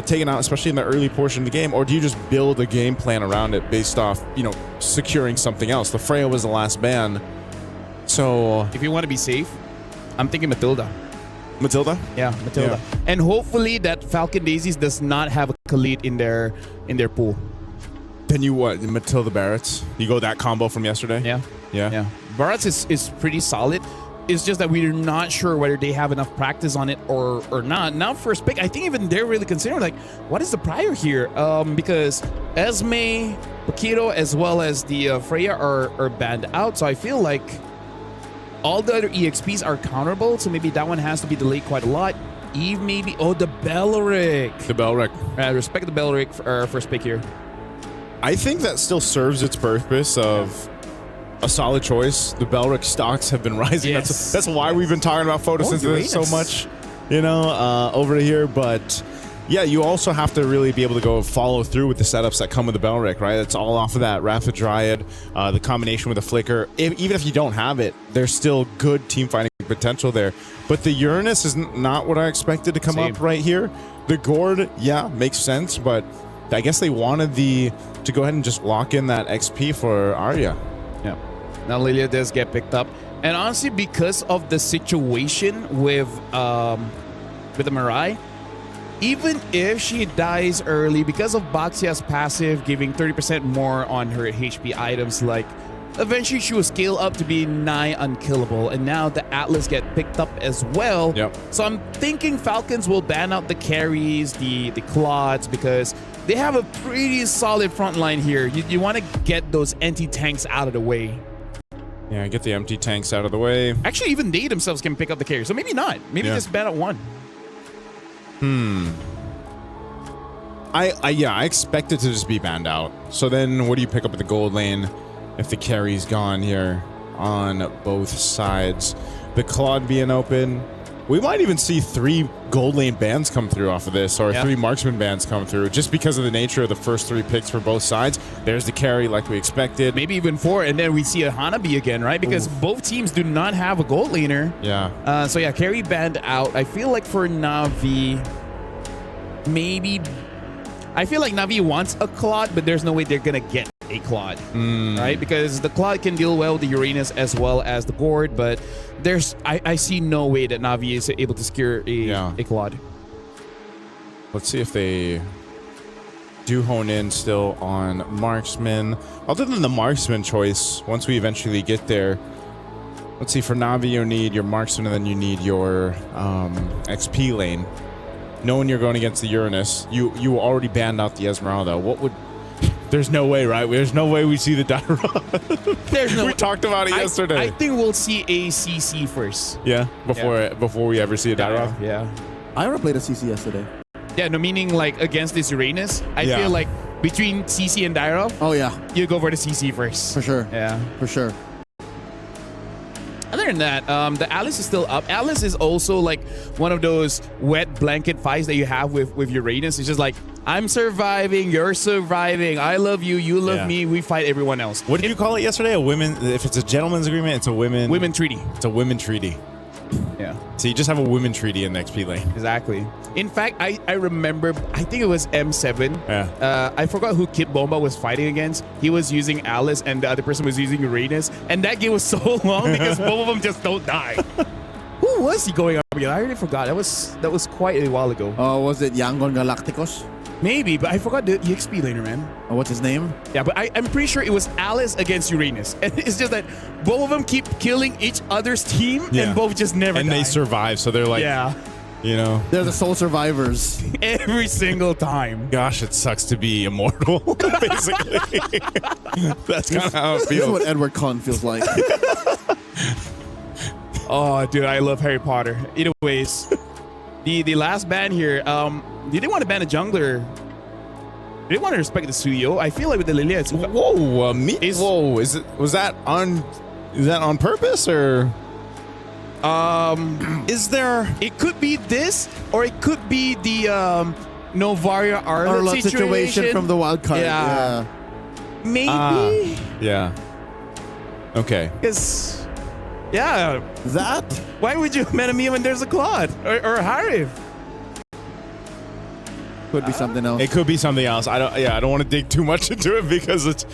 taken out, especially in the early portion of the game. Or do you just build a game plan around it based off, you know, securing something else? The Freya was the last ban. So... if you want to be safe, I'm thinking Matilda. Matilda? Yeah, Matilda. Yeah. And hopefully that Falcon Daisies does not have a Khalid in their pool. Then you what? Matilda Barrett's? You go that combo from yesterday? Yeah. Yeah. Yeah. Barrett's is pretty solid. It's just that we're not sure whether they have enough practice on it or not. Now first pick, I think even they're really considering like, what is the prior here? Because Esme, Paquito, as well as the Freya are banned out. So I feel like all the other EXPs are counterable, so maybe that one has to be delayed quite a lot. Eve maybe. Oh, the Belric. The Belric. Respect the Belric for our first pick here. I think that still serves its purpose of a solid choice. The Belric stocks have been rising. Yes. That's why we've been talking about photosynthesis so much, you know, over here. But yeah, you also have to really be able to go follow through with the setups that come with the Belric, right? It's all off of that Rapid Dryad, the combination with the Flicker. Even if you don't have it, there's still good team fighting potential there. But the Uranus is not what I expected to come up right here. The Gourd, yeah, makes sense, but I guess they wanted to go ahead and just lock in that XP for Arya. Yeah. Now Lilia does get picked up. And honestly, because of the situation with the Mirai, even if she dies early, because of Baxia's passive giving 30% more on her HP items, like eventually she will scale up to be nigh unkillable. And now the Atlas get picked up as well. Yep. So I'm thinking Falcons will ban out the carries, the Clods, because they have a pretty solid front line here. You want to get those empty tanks out of the way. Yeah, get the empty tanks out of the way. Actually, even they themselves can pick up the carry, so maybe not. Maybe just ban out one. I expect it to just be banned out. So then what do you pick up at the gold lane if the carry's gone here on both sides? The Claude being open. We might even see 3 gold lane bans come through off of this, or 3 marksman bans come through, just because of the nature of the first 3 picks for both sides. There's the carry like we expected. Maybe even 4, and then we see a Hanabi again, right? Because both teams do not have a gold laner. Yeah. So yeah, carry banned out. I feel like for Navi, maybe... I feel like Navi wants a Claude, but there's no way they're going to get a Claude, right? Because the Claude can deal well with the Uranus as well as the Gourd, but I see no way that Navi is able to secure a Claude. Let's see if they do hone in still on Marksman. Other than the Marksman choice, once we eventually get there, let's see, for Navi you need your Marksman and then you need your XP lane. Knowing you're going against the Uranus, you already banned out the Esmeralda. What would... There's no way, right? There's no way we see the Daira. There's no. We talked about it yesterday. I think we'll see a CC first. Yeah, before we ever see a Daira. Yeah. Ira played a CC yesterday. Yeah, no, meaning like against this Uranus, I feel like between CC and Daira, oh yeah, you go for the CC first. For sure. Yeah. For sure. Other than that, the Alice is still up. Alice is also like one of those wet blanket fights that you have with Uranus. It's just like, I'm surviving, you're surviving, I love you, you love me, we fight everyone else. What did you call it yesterday? A women, if it's a gentleman's agreement, it's a women treaty. It's a women treaty. Yeah. So you just have a women treaty in the XP lane. Exactly. In fact, I remember, I think it was M7. Yeah. I forgot who Kid Bomba was fighting against. He was using Alice and the other person was using Uranus. And that game was so long because both of them just don't die. Who was he going up against? I already forgot. That was quite a while ago. Was it Yangon Galacticos? Maybe, but I forgot the EXP laner, man. Oh, what's his name? Yeah, but I'm pretty sure it was Alice against Uranus. And it's just that both of them keep killing each other's team and both just never And die. they survive, so they're like, you know. They're the sole survivors. Every single time. Gosh, it sucks to be immortal, basically. That's kind of how it This is feels. what Edward Cullen feels like. Oh, dude, I love Harry Potter. Either ways, the last ban here, they didn't want to ban a jungler. They didn't want to respect the studio. I feel like with the Lilia, it's Whoa, whoa! Was that on purpose or? Is there? It could be this, or it could be the Novaria Arlott Arlott situation from the wild card. Yeah. Maybe. Yeah. Okay. Because, yeah. That? Why would you meta me when there's a Claude or a Harif? Could be something else. It could be something else. I don't want to dig too much into it because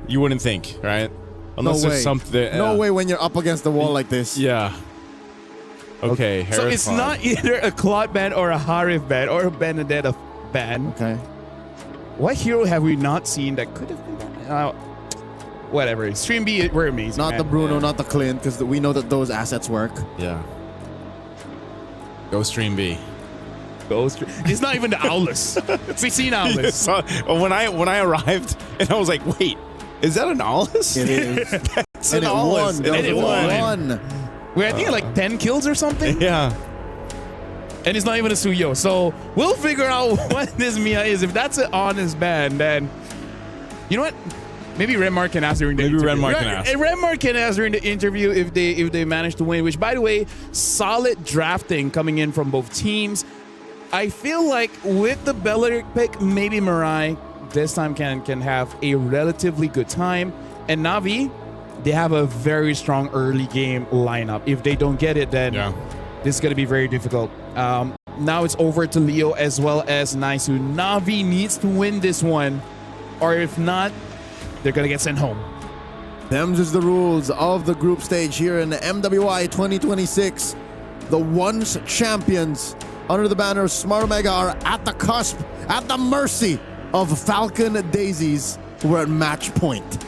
you wouldn't think, right? Unless no there's way. something. No way when you're up against the wall like this. Yeah. Okay. So it's not either a Claude ban or a Harif ban or a Benedetta ban. Okay. What hero have we not seen that could have been banned? Whatever. Stream B, we're amazing. Not man. the Bruno, not the Clint, because we know that those assets work. Yeah. Go stream B. Ghost. It's not even the Owless. 16 Owless. So, when I arrived and I was like, wait, is that an Aulus? It is. It's And an it Aulus. won. And it won. We're I think like 10 kills or something. Yeah. And it's not even a Suyo. So we'll figure out what this Mia is. If that's an honest ban, then you know what? Maybe Renmar can ask during the interview. Renmar can ask. Renmar can ask during the interview if they manage to win, which by the way, solid drafting coming in from both teams. I feel like with the Belleric pick, maybe Mirai this time can have a relatively good time. And Navi, they have a very strong early game lineup. If they don't get it, then this is going to be very difficult. Now it's over to Leo as well as Naisu. Navi needs to win this one, or if not, they're going to get sent home. Them's is the rules of the group stage here in the MWI 2026. The once champions under the banner of Smart Omega are at the cusp, at the mercy of Falcon Daisies, who are at match point.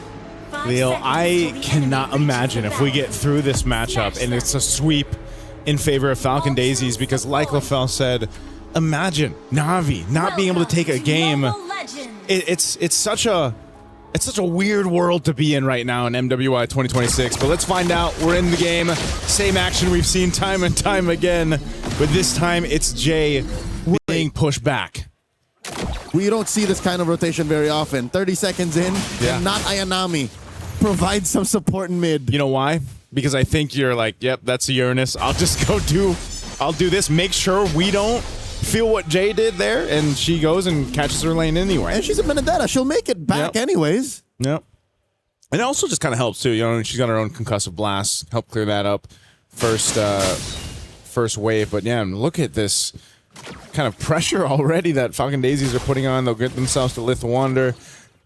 Leo, I cannot imagine if we get through this matchup and it's a sweep in favor of Falcon Daisies, because like LaFell said, imagine Navi not being able to take a game. It's such a weird world to be in right now in MWI 2026, but let's find out. We're in the game. Same action we've seen time and time again, but this time it's Jay being pushed back. We don't see this kind of rotation very often. 30 seconds in, and not Ayanami provides some support in mid. You know why? Because I think you're like, yep, that's a Uranus. I'll just I'll do this. Make sure we don't feel what Jay did there, and she goes and catches her lane anyway. And she's a Benedetta. She'll make it back anyways. Yep. And it also just kind of helps too. You know, she's got her own concussive blast. Help clear that up. First wave. But yeah, look at this kind of pressure already that Falcon Daisies are putting on. They'll get themselves to Lith Wander.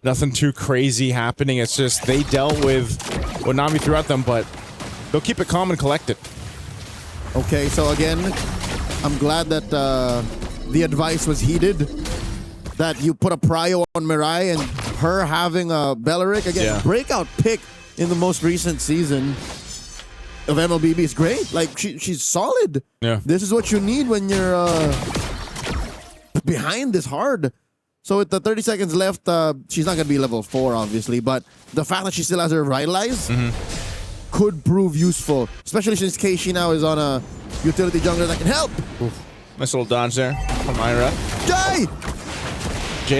Nothing too crazy happening. It's just they dealt with what Navi threw at them, but they'll keep it calm and collected. Okay, so again, I'm glad that the advice was heeded. That you put a prio on Mirai, and her having a Belleric, again, breakout pick in the most recent season of MLBB is great. Like, she's solid. Yeah. This is what you need when you're behind this hard. So with the 30 seconds left, she's not going to be level 4, obviously, but the fact that she still has her Revitalize could prove useful, especially since Keishi now is on a utility jungler that can help. Oof. Nice little dodge there from Ira. Jay!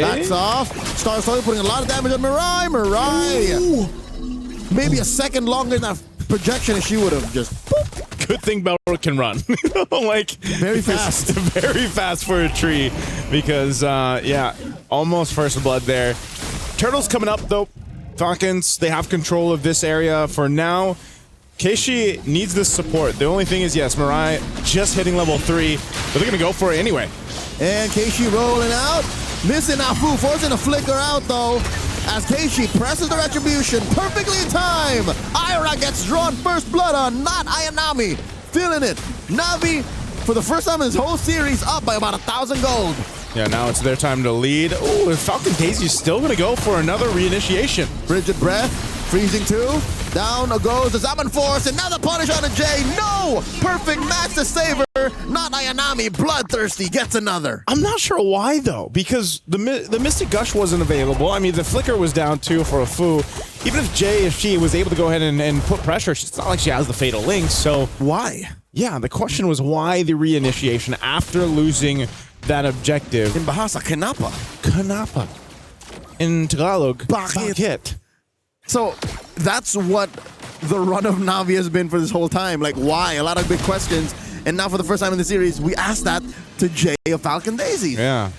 Backs off. Star slowly putting a lot of damage on Mirai. Mirai! Maybe a second longer than that projection, and she would have just... Boop. Good thing Belrook can run. Like, very fast. Very fast for a tree. Because, yeah, almost first blood there. Turtles coming up, though. Falcons, they have control of this area for now. Keishi needs this support. The only thing is, yes, Mirai just hitting level 3, but they're going to go for it anyway. And Keishi rolling out. Missing Afu, forcing a flicker out, though. As Keishi presses the Retribution perfectly in time. Ira gets drawn first blood on, not Ayanami. Feeling it. Navi, for the first time in this whole series, up by about 1,000 gold. Yeah, now it's their time to lead. Oh, Falcon Daisy is still going to go for another reinitiation. Frigid Breath, Freezing 2. Down goes the Zaman Force, and now the punish on a J. No! Perfect match to save her. Not Ayanami, bloodthirsty, gets another. I'm not sure why, though, because the Mystic Gush wasn't available. I mean, the Flicker was down, too, for a Fu. Even if she was able to go ahead and put pressure, it's not like she has the Fatal Link, so... Why? Yeah, the question was why the reinitiation after losing that objective. In Bahasa, Kenapa. Kenapa. In Tagalog, bakit? So that's what the run of Navi has been for this whole time. Like, why? A lot of big questions. And now for the first time in the series, we asked that to Jay of Falcon Daisies. Yeah.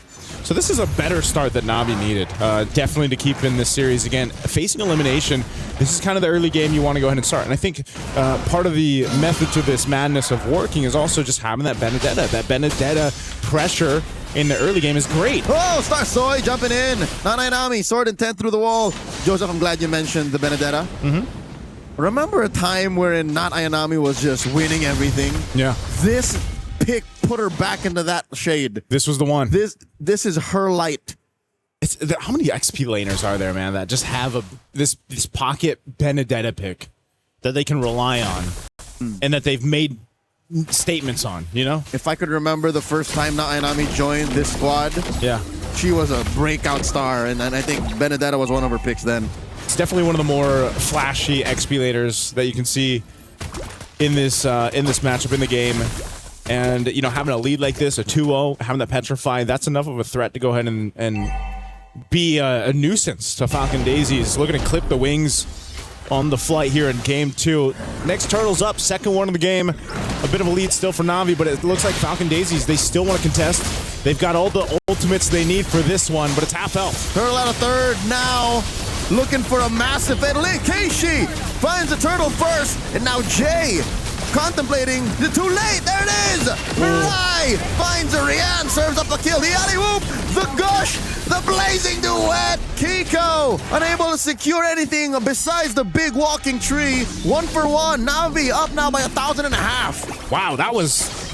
So this is a better start that Navi needed. Definitely to keep in this series. Again, facing elimination, this is kind of the early game you want to go ahead and start. And I think part of the method to this madness of working is also just having that Benedetta. That Benedetta pressure in the early game is great. Oh, Star Soy jumping in. Nanainami, sword intent through the wall. Joseph, I'm glad you mentioned the Benedetta. Remember a time wherein Not Ayanami was just winning everything? Yeah. This pick put her back into that shade. This was the one. This is her light. How many XP laners are there, man, that just have this pocket Benedetta pick that they can rely on and that they've made statements on, you know? If I could remember the first time Not Ayanami joined this squad, yeah, she was a breakout star, and I think Benedetta was one of her picks then. It's definitely one of the more flashy XP laners that you can see in this matchup in the game. And, you know, having a lead like this, a 2-0, having that Petrify, that's enough of a threat to go ahead and be a nuisance to Falcon Daisies. Looking to clip the wings on the flight here in game 2. Next turtle's up, second one of the game. A bit of a lead still for Navi, but it looks like Falcon Daisies, they still want to contest. They've got all the ultimates they need for this one, but it's half health. Turtle out of third now, looking for a massive fatal link. Keishi finds the turtle first, and now Jay contemplating the too late. There it is. Mirai finds a Rian, serves up the kill. The alley-whoop, the gush, the blazing duet. Kiko unable to secure anything besides the big walking tree. 1 for 1. Navi up now by 1,500. Wow, that was...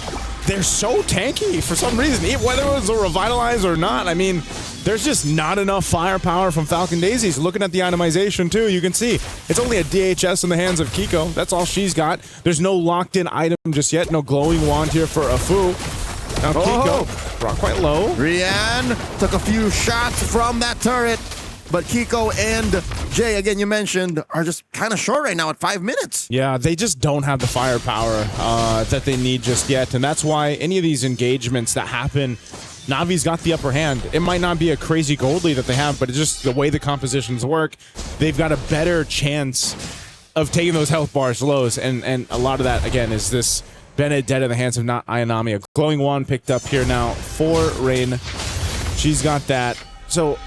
They're so tanky for some reason. Whether it was a revitalize or not, I mean, there's just not enough firepower from Falcon Daisies. Looking at the itemization, too, you can see it's only a DHS in the hands of Kiko. That's all she's got. There's no locked-in item just yet. No glowing wand here for a Fu. Now Kiko brought quite low. Rian took a few shots from that turret, but Kiko and Jay, again, you mentioned, are just kind of short right now at 5 minutes. Yeah, they just don't have the firepower that they need just yet, and that's why any of these engagements that happen, Navi's got the upper hand. It might not be a crazy gold lead that they have, but it's just the way the compositions work. They've got a better chance of taking those health bars lows, and a lot of that, again, is this Benedetta in the hands of Not Ayanami. A glowing wand picked up here now for Rain. She's got that. So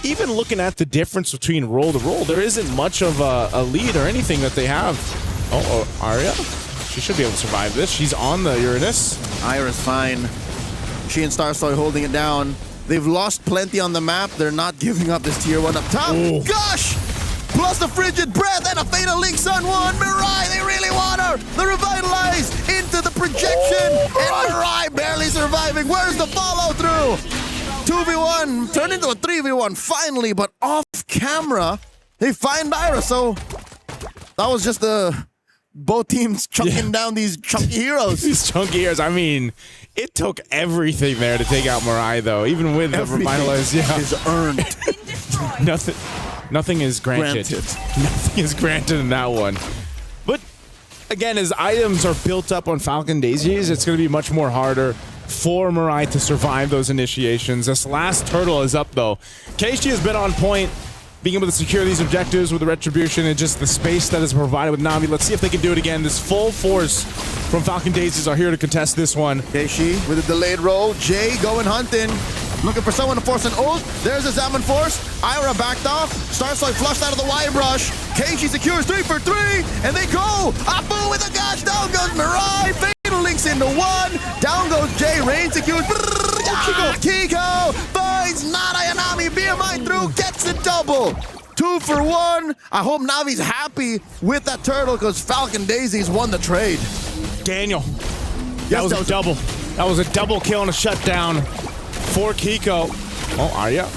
even looking at the difference between roll to roll, there isn't much of a lead or anything that they have. Oh, Arya. She should be able to survive this. She's on the Uranus. Ira's fine. She and Starsoy holding it down. They've lost plenty on the map. They're not giving up this tier 1 up top. Ooh. Gosh! Plus the Frigid Breath and a Fatal Link Sun 1. Mirai, they really want her. The Revitalize into the projection. And Mirai barely surviving. Where's the follow through? 2v1 turned into a 3v1 finally, but off camera, they find Ira. So that was just both teams chunking down these chunky heroes. These chunky heroes. I mean, it took everything there to take out Mirai, though. Even with the revitalized, is earned. Nothing is granted. Nothing is granted in that one. But again, as items are built up on Falcon Daisies, it's going to be much more harder for Mirai to survive those initiations. This last turtle is up, though. Keishi has been on point, being able to secure these objectives with the retribution and just the space that is provided with Navi. Let's see if they can do it again. This full force from Falcon Daisies are here to contest this one. Keishi with a delayed roll. Jay going hunting. Looking for someone to force an ult. There's a Zaman Force. Ira backed off. Starsoy flushed out of the Y brush. Keishi secures 3 for 3. And they go. Apu with a gash. Down goes Mirai. Fatal links into 1. Down goes Jay. Rain secures. Kiko finds Not Ayanami. BMI through. Gets a double. 2 for 1. I hope Navi's happy with that turtle because Falcon Daisies won the trade. Daniel. That was a double. That was a double kill and a shutdown for Kiko. Oh, Arya.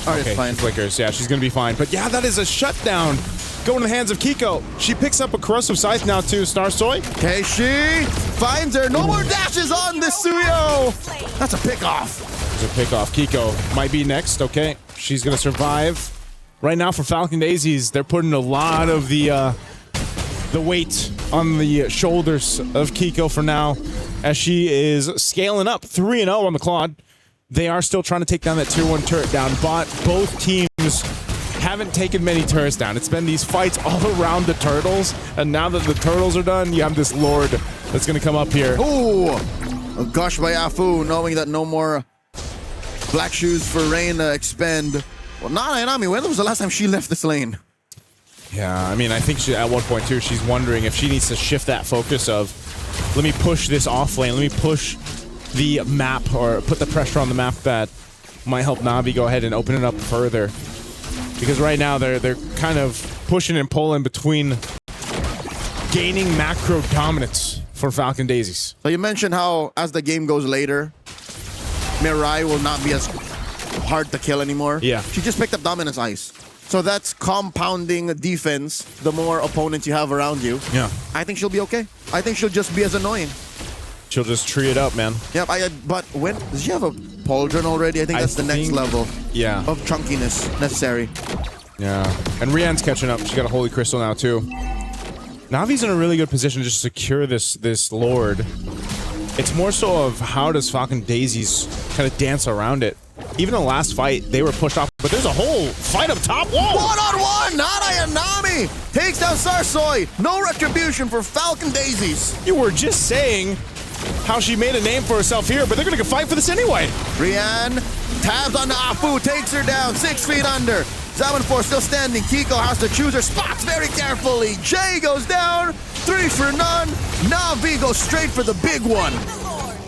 Arya's fine. Flickers. Yeah, she's going to be fine. But yeah, that is a shutdown going in the hands of Kiko. She picks up a corrosive scythe now too. Star Soy. Okay, she finds her. No more dashes on this Suyo. That's a pickoff. It's a pickoff. Kiko might be next. Okay, she's going to survive. Right now for Falcon Daisies, they're putting a lot of the weight on the shoulders of Kiko for now, as she is scaling up 3-0 on the Claude. They are still trying to take down that tier 1 turret down bot. Both teams haven't taken many turrets down. It's been these fights all around the turtles, and now that the turtles are done, you have this Lord that's going to come up here. Ooh, a gush by Afu, knowing that no more black shoes for Rain to expend. Well, NAVI, when was the last time she left this lane? Yeah, I mean, I think she, at one point too, she's wondering if she needs to shift that focus of, let me push this off lane, let me push the map, or put the pressure on the map that might help NAVI go ahead and open it up further. Because right now they're kind of pushing and pulling between gaining macro dominance for Falcon Daisies. So you mentioned how as the game goes later, Mirai will not be as hard to kill anymore. Yeah. She just picked up Dominance Ice. So that's compounding defense the more opponents you have around you. Yeah. I think she'll be okay. I think she'll just be as annoying. She'll just tree it up, man. Yep, but when does she have a pauldron already? I think that's the next level Yeah. of chunkiness necessary. Yeah. And Rian's catching up. She got a Holy Crystal now, too. Navi's in a really good position to just secure this Lord. It's more so of how does Falcon Daisies kind of dance around it. Even in the last fight, they were pushed off, but there's a whole fight up top. Whoa! One-on-one! Nana and Nami takes down Sarsoy. No retribution for Falcon Daisies. You were just saying how she made a name for herself here, but they're going to fight for this anyway. Rian tabs on Afu, takes her down 6 feet under. 7-4 still standing. Kiko has to choose her spots very carefully. Jay goes down, 3 for none. Navi goes straight for the big one.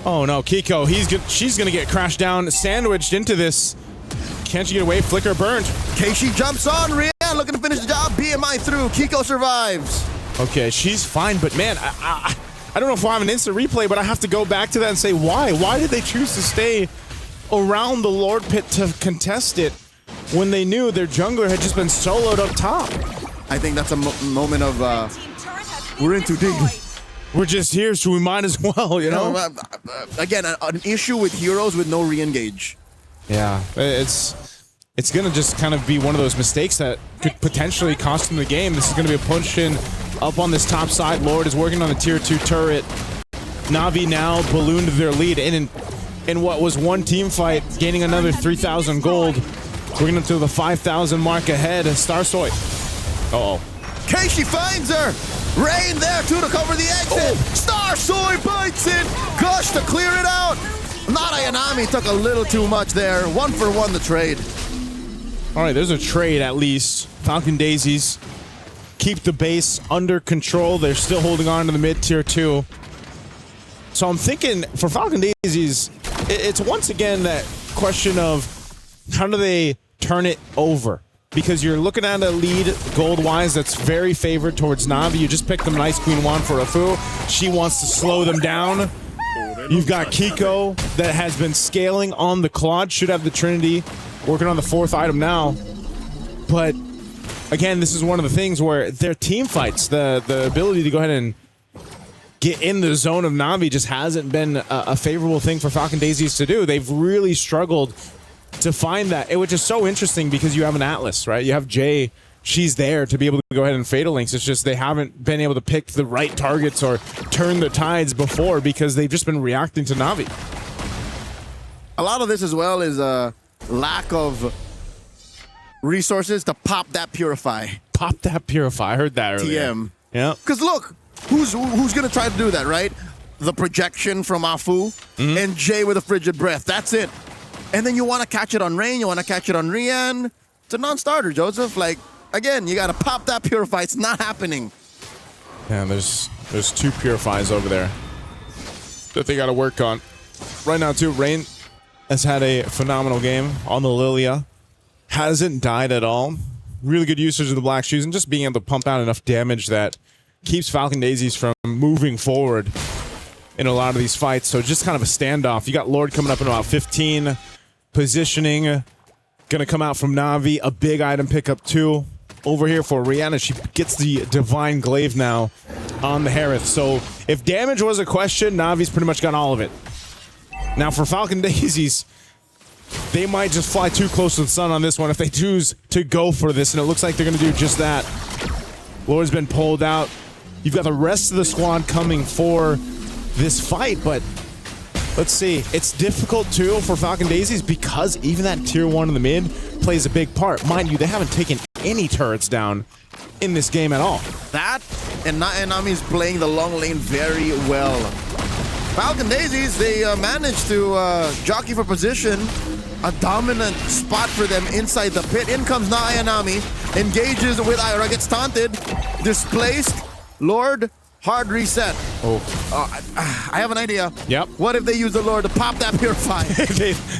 Oh no, Kiko, she's going to get crashed down, sandwiched into this. Can't she get away? Flicker burned. Keishi jumps on. Rian looking to finish the job. BMI through. Kiko survives. Okay, she's fine, but man, I don't know if we'll have an instant replay, but I have to go back to that and say why? Why did they choose to stay around the Lord Pit to contest it when they knew their jungler had just been soloed up top? I think that's a moment of, we're in too deep. We're just here, so we might as well, you know? Again, an issue with heroes with no re-engage. Yeah, it's going to just kind of be one of those mistakes that could potentially cost them the game. This is going to be a push in up on this top side. Lord is working on the tier 2 turret. Navi now ballooned their lead in what was one team fight, gaining another 3,000 gold. We're going to the 5,000 mark ahead. Starsoy. Uh-oh. Keishi finds her. Rain there too to cover the exit. Starsoy bites it. Gush to clear it out. Narayanami took a little too much there. 1 for 1 the trade. All right, there's a trade at least. Falcon Daisies keep the base under control. They're still holding on to the mid tier 2. So I'm thinking for Falcon Daisies, it's once again that question of how do they turn it over? Because you're looking at a lead gold-wise that's very favored towards Navi. You just picked them Nice Queen 1 for Afu. She wants to slow them down. You've got Kiko that has been scaling on the Claude. Should have the Trinity. Working on the 4th item now. But again, this is one of the things where their team fights, the ability to go ahead and get in the zone of Navi just hasn't been a favorable thing for Falcon Daisies to do. They've really struggled to find that, which is so interesting because you have an Atlas, right? You have Jay. She's there to be able to go ahead and Fatal Links. It's just they haven't been able to pick the right targets or turn the tides before because they've just been reacting to Navi. A lot of this as well is a lack of resources to pop that Purify. Pop that Purify. I heard that earlier. TM. Yeah. Because look, who's going to try to do that, right? The projection from Afu and Jay with a frigid breath. That's it. And then you want to catch it on Rain. You want to catch it on Rian. It's a non-starter, Joseph. Like, again, you got to pop that Purify. It's not happening. Yeah, there's 2 Purifies over there that they got to work on. Right now, too, Rain has had a phenomenal game on the Lilia. Hasn't died at all. Really good usage of the Black Shoes and just being able to pump out enough damage that keeps Falcon Daisies from moving forward in a lot of these fights. So just kind of a standoff. You got Lord coming up in about 15. positioning gonna come out from Navi. A big item pickup too. Over here for Rihanna, she gets the Divine Glaive now on the Harith. So if damage was a question, Navi's pretty much got all of it. Now for Falcon Daisies, they might just fly too close to the sun on this one if they choose to go for this, and it looks like they're going to do just that. Lord's been pulled out. You've got the rest of the squad coming for this fight, but let's see. It's difficult, too, for Falcon Daisies because even that tier 1 in the mid plays a big part. Mind you, they haven't taken any turrets down in this game at all. That, and Nami's playing the long lane very well. Falcon Daisies, they managed to jockey for position. A dominant spot for them inside the pit. In comes Nami, engages with Ira, gets taunted, displaced. Lord, hard reset. Oh. I have an idea. Yep. What if they use the Lord to pop that Purify?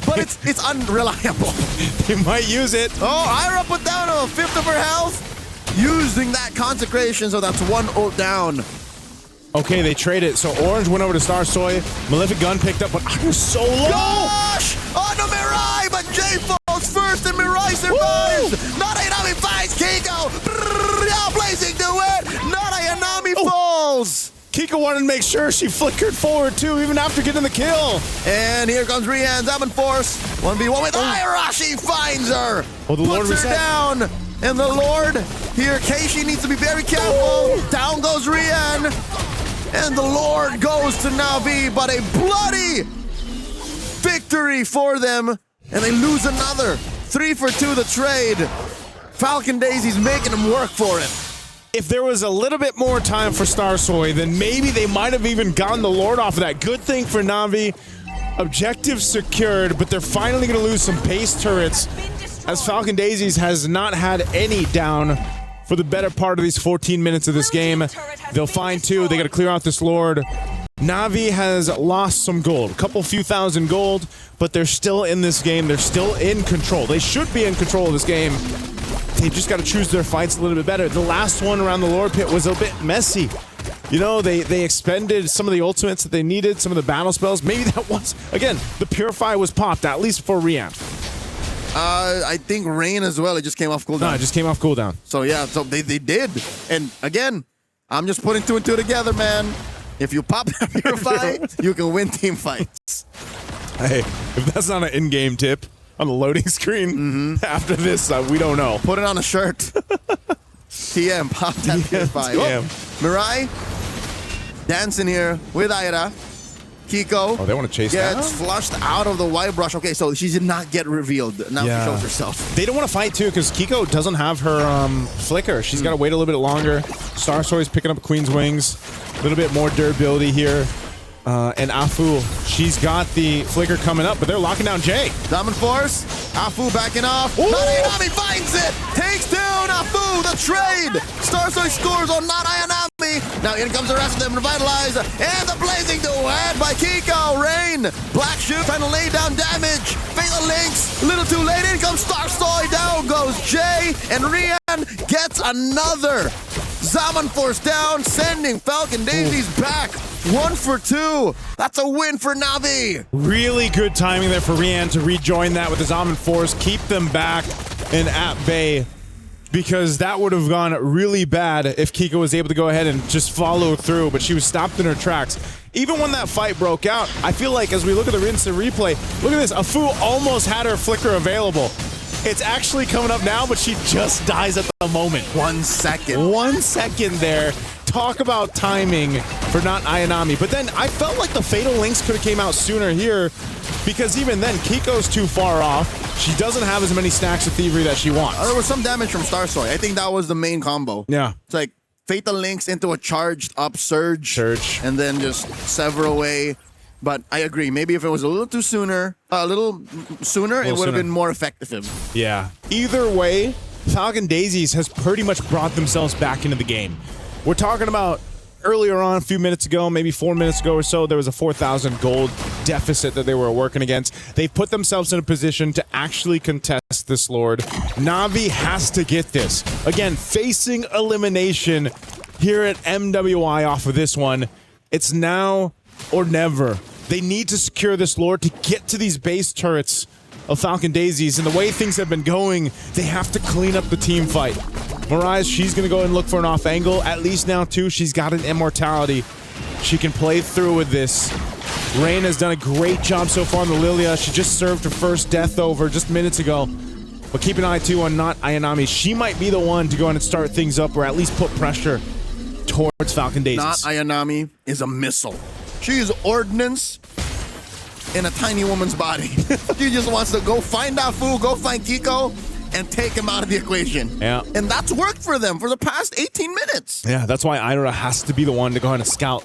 But it's unreliable. They might use it. Oh, Ira put down a fifth of her health. Using that consecration, so that's 1 ult down. Okay, they trade it. So Orange went over to Star Soy. Malefic Gun picked up, but Ira's so low. Gosh! On the Mirai, but Jay falls first and Mirai survives. Not Nami finds Kiko. Blazing to it. Not Nami falls. Kiko wanted to make sure she flickered forward too, even after getting the kill. And here comes Rihan's Zaman Force. 1v1 with Ira. She finds her. Oh, the Lord puts her reset. down. And the Lord here, Keishi needs to be very careful. Down goes Rihan. And the Lord goes to Navi, but a bloody victory for them. And they lose another. 3 for 2 the trade. Falcon Daisy's making them work for it. If there was a little bit more time for Star Soy, then maybe they might have even gotten the Lord off of that. Good thing for Navi. Objective secured, but they're finally going to lose some base turrets as Falcon Daisies has not had any down for the better part of these 14 minutes of this game. They'll find 2. They got to clear out this Lord. Navi has lost some gold, a couple few thousand gold, but they're still in this game. They're still in control. They should be in control of this game. They just got to choose their fights a little bit better. The last one around the Lord Pit was a bit messy. You know, they expended some of the ultimates that they needed, some of the battle spells. Maybe that was, again, the Purify was popped, at least for Rian. I think Rain as well. It just came off cooldown. No, it just came off cooldown. So yeah, so they did. And again, I'm just putting 2 and 2 together, man. If you pop that Purify, you can win team fights. Hey, if that's not an in-game tip on the loading screen after this, we don't know. Put it on a shirt. TM, pop that Purify. TM. Mirai dancing here with Ira. Kiko. Oh, they want to chase that? Gets flushed out of the white brush. Okay, so she did not get revealed. Now she shows herself. They don't want to fight, too, because Kiko doesn't have her flicker. She's got to wait a little bit longer. Star Soy's picking up Queen's Wings. A little bit more durability here. And Afu, she's got the flicker coming up, but they're locking down Jay. Diamond Force. Afu backing off. Nami finds it. Takes down Afu. The trade. Star Soy scores on Not Ayanami. Now in comes the rest of them. Revitalize. And the blazing duet by Kiko. Rain. Black Shoe trying to lay down damage. Fatal Links. A little too late. In comes Star Soy. Down goes Jay. And Rian gets another Zaman Force down, sending Falcon Daisies back. 1 for 2. That's a win for Navi. Really good timing there for Rian to rejoin that with his Almond Force, keep them back and at bay, because that would have gone really bad if Kiko was able to go ahead and just follow through, but she was stopped in her tracks. Even when that fight broke out, I feel like as we look at the instant replay, look at this, Afu almost had her flicker available. It's actually coming up now, but she just dies at the moment. 1 second. 1 second there. Talk about timing for Not Ayanami. But then I felt like the Fatal Links could have came out sooner here, because even then, Kiko's too far off. She doesn't have as many stacks of Thievery that she wants. There was some damage from Star Soy. I think that was the main combo. Yeah. It's like Fatal Links into a charged up Surge. And then just sever away. But I agree. Maybe if it was a little sooner, it would have been more effective. Yeah. Either way, Falcon Daisies has pretty much brought themselves back into the game. We're talking about earlier on, a few minutes ago, maybe 4 minutes ago or so, there was a 4,000 gold deficit that they were working against. They've put themselves in a position to actually contest this Lord. Navi has to get this. Again, facing elimination here at MWI off of this one. It's now or never. They need to secure this Lord to get to these base turrets of Falcon Daisies, and the way things have been going, they have to clean up the team fight. Mirage, she's going to go and look for an off angle. At least now, too, she's got an immortality. She can play through with this. Rain has done a great job so far on the Lilia. She just served her first death over just minutes ago. But keep an eye, too, on not Ayanami. She might be the one to go in and start things up or at least put pressure towards Falcon Daisies. Not Ayanami is a missile. She is ordnance in a tiny woman's body. She just wants to go find Afu, go find Kiko, and take him out of the equation. Yeah. And that's worked for them for the past 18 minutes. Yeah, that's why Ira has to be the one to go ahead and scout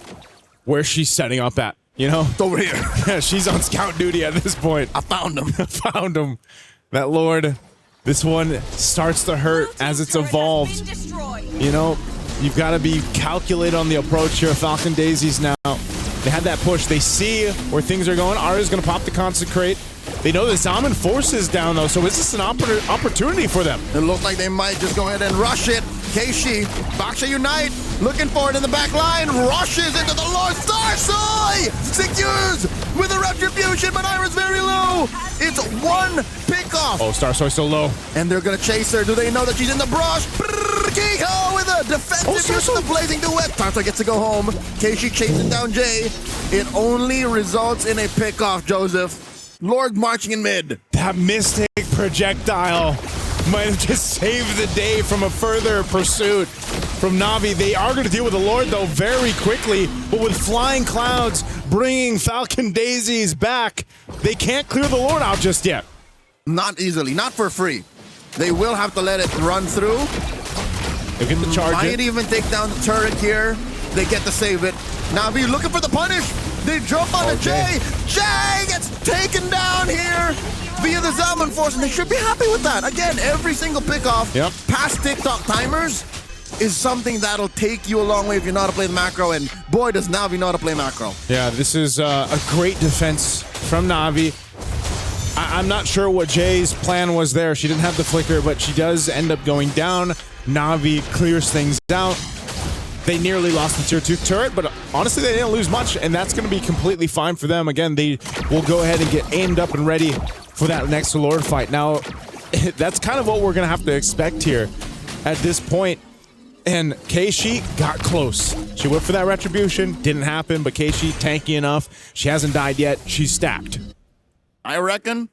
where she's setting up at. You know? It's over here. Yeah, she's on scout duty at this point. I found him. Found him. That Lord, this one starts to hurt as it's evolved. You know, you've got to be calculated on the approach here. Falcon Daisies now. They had that push. They see where things are going. Ara's going to pop the Consecrate. They know the Zaman Force is down, though, so is this an opportunity for them? It looks like they might just go ahead and rush it. Keishi, Baksha Unite, looking for it in the back line, rushes into the Lord Starsoy! Secures with a Retribution, but Ira's very low. It's one pickoff. Oh, Starsoy still low. And they're going to chase her. Do they know that she's in the brush? Kiko with a defensive use of the Blazing Duet. Starsoy gets to go home. Keishi chasing down Jay. It only results in a pickoff, Joseph. Lord marching in mid. That Mystic projectile might have just saved the day from a further pursuit from Navi. They are going to deal with the Lord, though, very quickly. But with Flying Clouds bringing Falcon Daisies back, they can't clear the Lord out just yet. Not easily. Not for free. They will have to let it run through. They get the charge. Might even take down the turret here. They get to save it. Navi looking for the punish. They jump on the Jay. Jay gets taken down here via the Zaman Force, and they should be happy with that. Again, every single pickoff past TikTok timers is something that'll take you a long way if you know how to play the macro, and boy, does Navi know how to play macro. Yeah, this is a great defense from Navi. I'm not sure what Jay's plan was there. She didn't have the flicker, but she does end up going down. Navi clears things out. They nearly lost the tier 2 turret, but honestly, they didn't lose much, and that's going to be completely fine for them. Again, they will go ahead and get aimed up and ready for that next Lord fight. Now, that's kind of what we're going to have to expect here at this point. And Keishi got close. She went for that Retribution. Didn't happen, but Keishi, tanky enough. She hasn't died yet. She's stacked. I reckon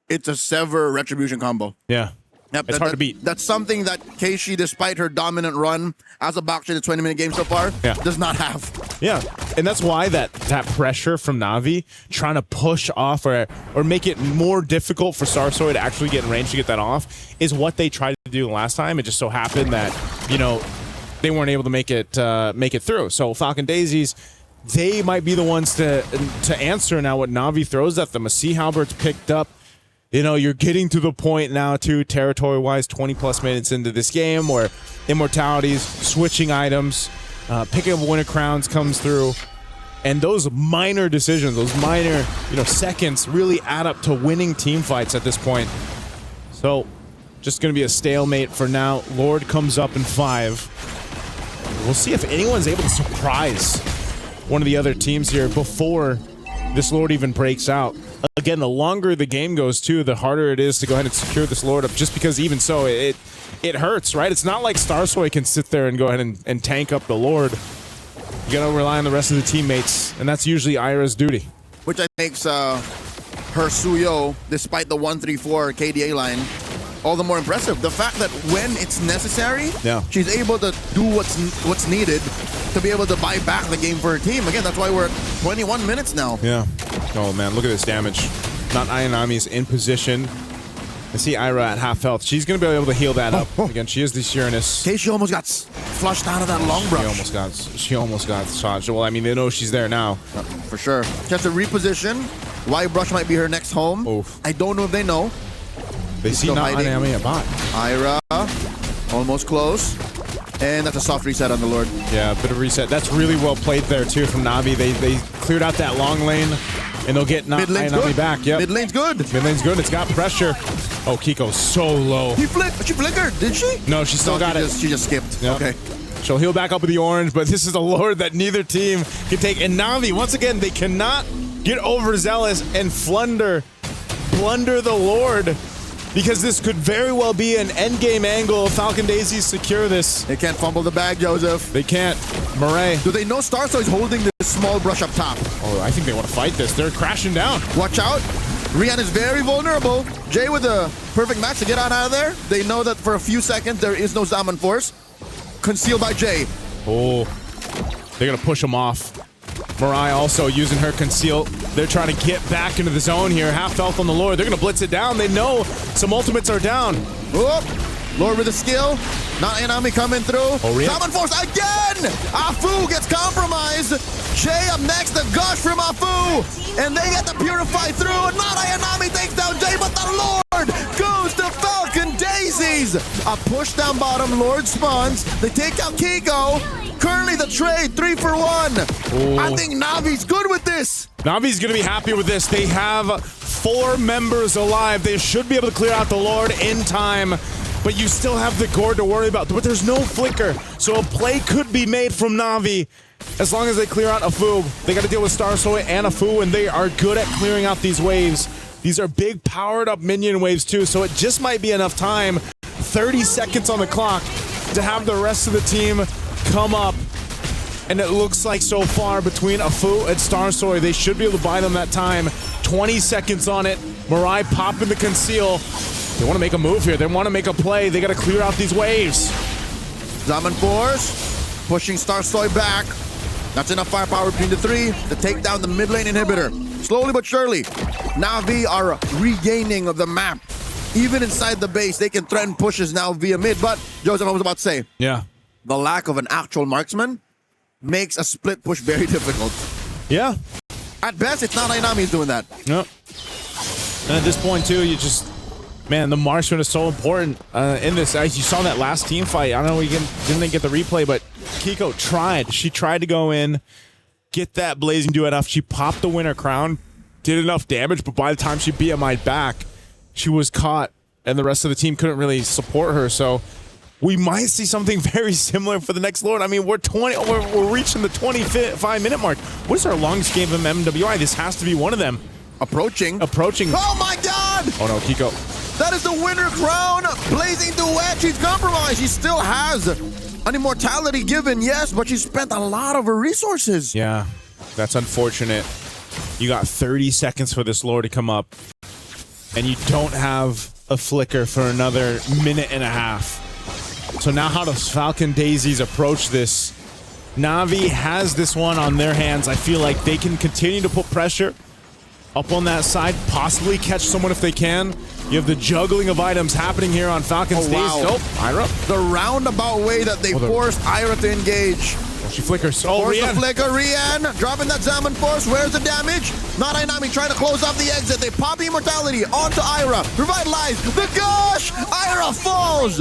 it's a Sever Retribution combo. Yeah. Yep, it's hard to beat. That's something that Keishi, despite her dominant run as a Baksha in the 20-minute game so far, does not have. Yeah, and that's why that pressure from Navi, trying to push off or make it more difficult for Starsoy to actually get in range to get that off, is what they tried to do last time. It just so happened that, you know, they weren't able to make it through. So Falcon Daisies, they might be the ones to answer now what Navi throws at them. A Sea Halbert's picked up. You know, you're getting to the point now, too, territory-wise, 20-plus minutes into this game where immortalities, switching items, picking up winner crowns comes through. And those minor decisions, those minor, seconds really add up to winning team fights at this point. So, just going to be a stalemate for now. Lord comes up in 5. We'll see if anyone's able to surprise one of the other teams here before this Lord even breaks out. Again, the longer the game goes, too, the harder it is to go ahead and secure this Lord up, just because even so, it hurts, right? It's not like Starsoy can sit there and go ahead and tank up the Lord. You got to rely on the rest of the teammates, and that's usually Ira's duty. Which I think makes her Suyo, despite the 1-3-4 KDA line, all the more impressive. The fact that when it's necessary, she's able to do what's needed to be able to buy back the game for her team. Again, that's why we're at 21 minutes now. Yeah. Oh, man, look at this damage. Not Ayanami's in position. I see Ira at half health. She's going to be able to heal that up. Again, she is the Uranus. Keishi almost got flushed out of that long brush. She almost got shot. Well, I mean, they know she's there now. For sure. She has to reposition. Why brush might be her next home. Oof. I don't know if they know. They see not Ayanami a bot. Ira, almost close. And that's a soft reset on the Lord. Yeah, a bit of reset. That's really well played there, too, from Navi. They cleared out that long lane, and they'll get Ayanami back. Yep. Mid lane's good. Mid lane's good. It's got pressure. Oh, Kiko's so low. She flickered, did she? No, she still got it. She just skipped. Yep. Okay. She'll heal back up with the orange, but this is a Lord that neither team can take. And Navi, once again, they cannot get overzealous and flunder blunder the Lord, because this could very well be an endgame angle. Falcon Daisies secure this. They can't fumble the bag, Joseph. They can't. Murray. Do they know Starso is holding this small brush up top? Oh, I think they want to fight this. They're crashing down. Watch out. Rian is very vulnerable. Jay with a perfect match to get out of there. They know that for a few seconds there is no Zaman Force. Concealed by Jay. Oh, they're going to push him off. Mirai also using her conceal. They're trying to get back into the zone here. Half health on the Lord. They're going to blitz it down. They know some ultimates are down. Whoop. Lord with a skill. Not Enami coming through. Oh, really? Zaman Force again! Afu gets compromised. Jay up next. The gush from Afu. And they get the Purify through. Not Enami takes down Jay, but the Lord goes to Falcon Daisies. A push down bottom. Lord spawns. They take out Kiko. Currently the trade, 3 for 1. Ooh. I think Navi's good with this. Navi's going to be happy with this. They have 4 members alive. They should be able to clear out the Lord in time, but you still have the Gourd to worry about. But there's no flicker, so a play could be made from Navi as long as they clear out Afu. They got to deal with Starsoy and Afu, and they are good at clearing out these waves. These are big powered up minion waves too, so it just might be enough time, 30 seconds on the clock, to have the rest of the team come up. And it looks like so far between Afu and Starsoy, they should be able to buy them that time. 20 seconds on it. Mirai popping the conceal. They want to make a move here. They want to make a play. They got to clear out these waves. Zaman Force pushing Starsoy back. That's enough firepower between the 3 to take down the mid lane inhibitor. Slowly but surely, Navi are regaining of the map. Even inside the base, they can threaten pushes now via mid. But, Joseph, I was about to say, Yeah. the lack of an actual marksman makes a split push very difficult. Yeah. At best, it's not Ainami's doing that. Yep. And at this point, too, you just... Man, the marksman is so important in this. As you saw that last team fight, I don't know, we didn't get the replay, but Kiko tried. She tried to go in, get that blazing duet off. She popped the winner crown, did enough damage, but by the time she BMI'd back, she was caught, and the rest of the team couldn't really support her. So we might see something very similar for the next Lord. I mean, we're reaching the 25-minute mark. What is our longest game of MWI? This has to be one of them. Approaching. Oh my God! Oh no, Kiko. That is the winner crown. Blazing duet. She's compromised. She still has an immortality given, yes, but she spent a lot of her resources. Yeah, that's unfortunate. You got 30 seconds for this Lord to come up, and you don't have a flicker for another minute and a half. So now how does Falcon Daisies approach this? Navi has this one on their hands. I feel like they can continue to put pressure up on that side, possibly catch someone if they can. You have the juggling of items happening here on Falcon's Daisies. Wow. Oh, Ira. The roundabout way that they forced Ira to engage. Oh, she flickers. Oh, Force the Rian. flicker, Rian, dropping that Zaman Force. Where's the damage? Not Ainami trying to close off the exit. They pop the immortality onto Ira. Revitalize. The gosh! Ira falls.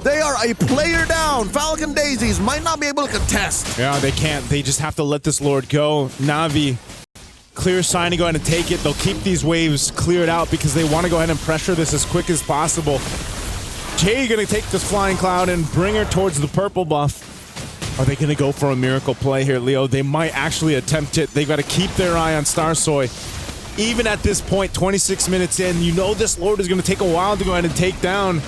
They are a player down. Falcon Daisies might not be able to contest. Yeah, they can't. They just have to let this Lord go. Navi, clear sign to go ahead and take it. They'll keep these waves cleared out because they want to go ahead and pressure this as quick as possible. Jay going to take this flying cloud and bring her towards the purple buff. Are they going to go for a miracle play here, Leo? They might actually attempt it. They've got to keep their eye on Starsoy. Even at this point, 26 minutes in, you know this Lord is going to take a while to go ahead and take down.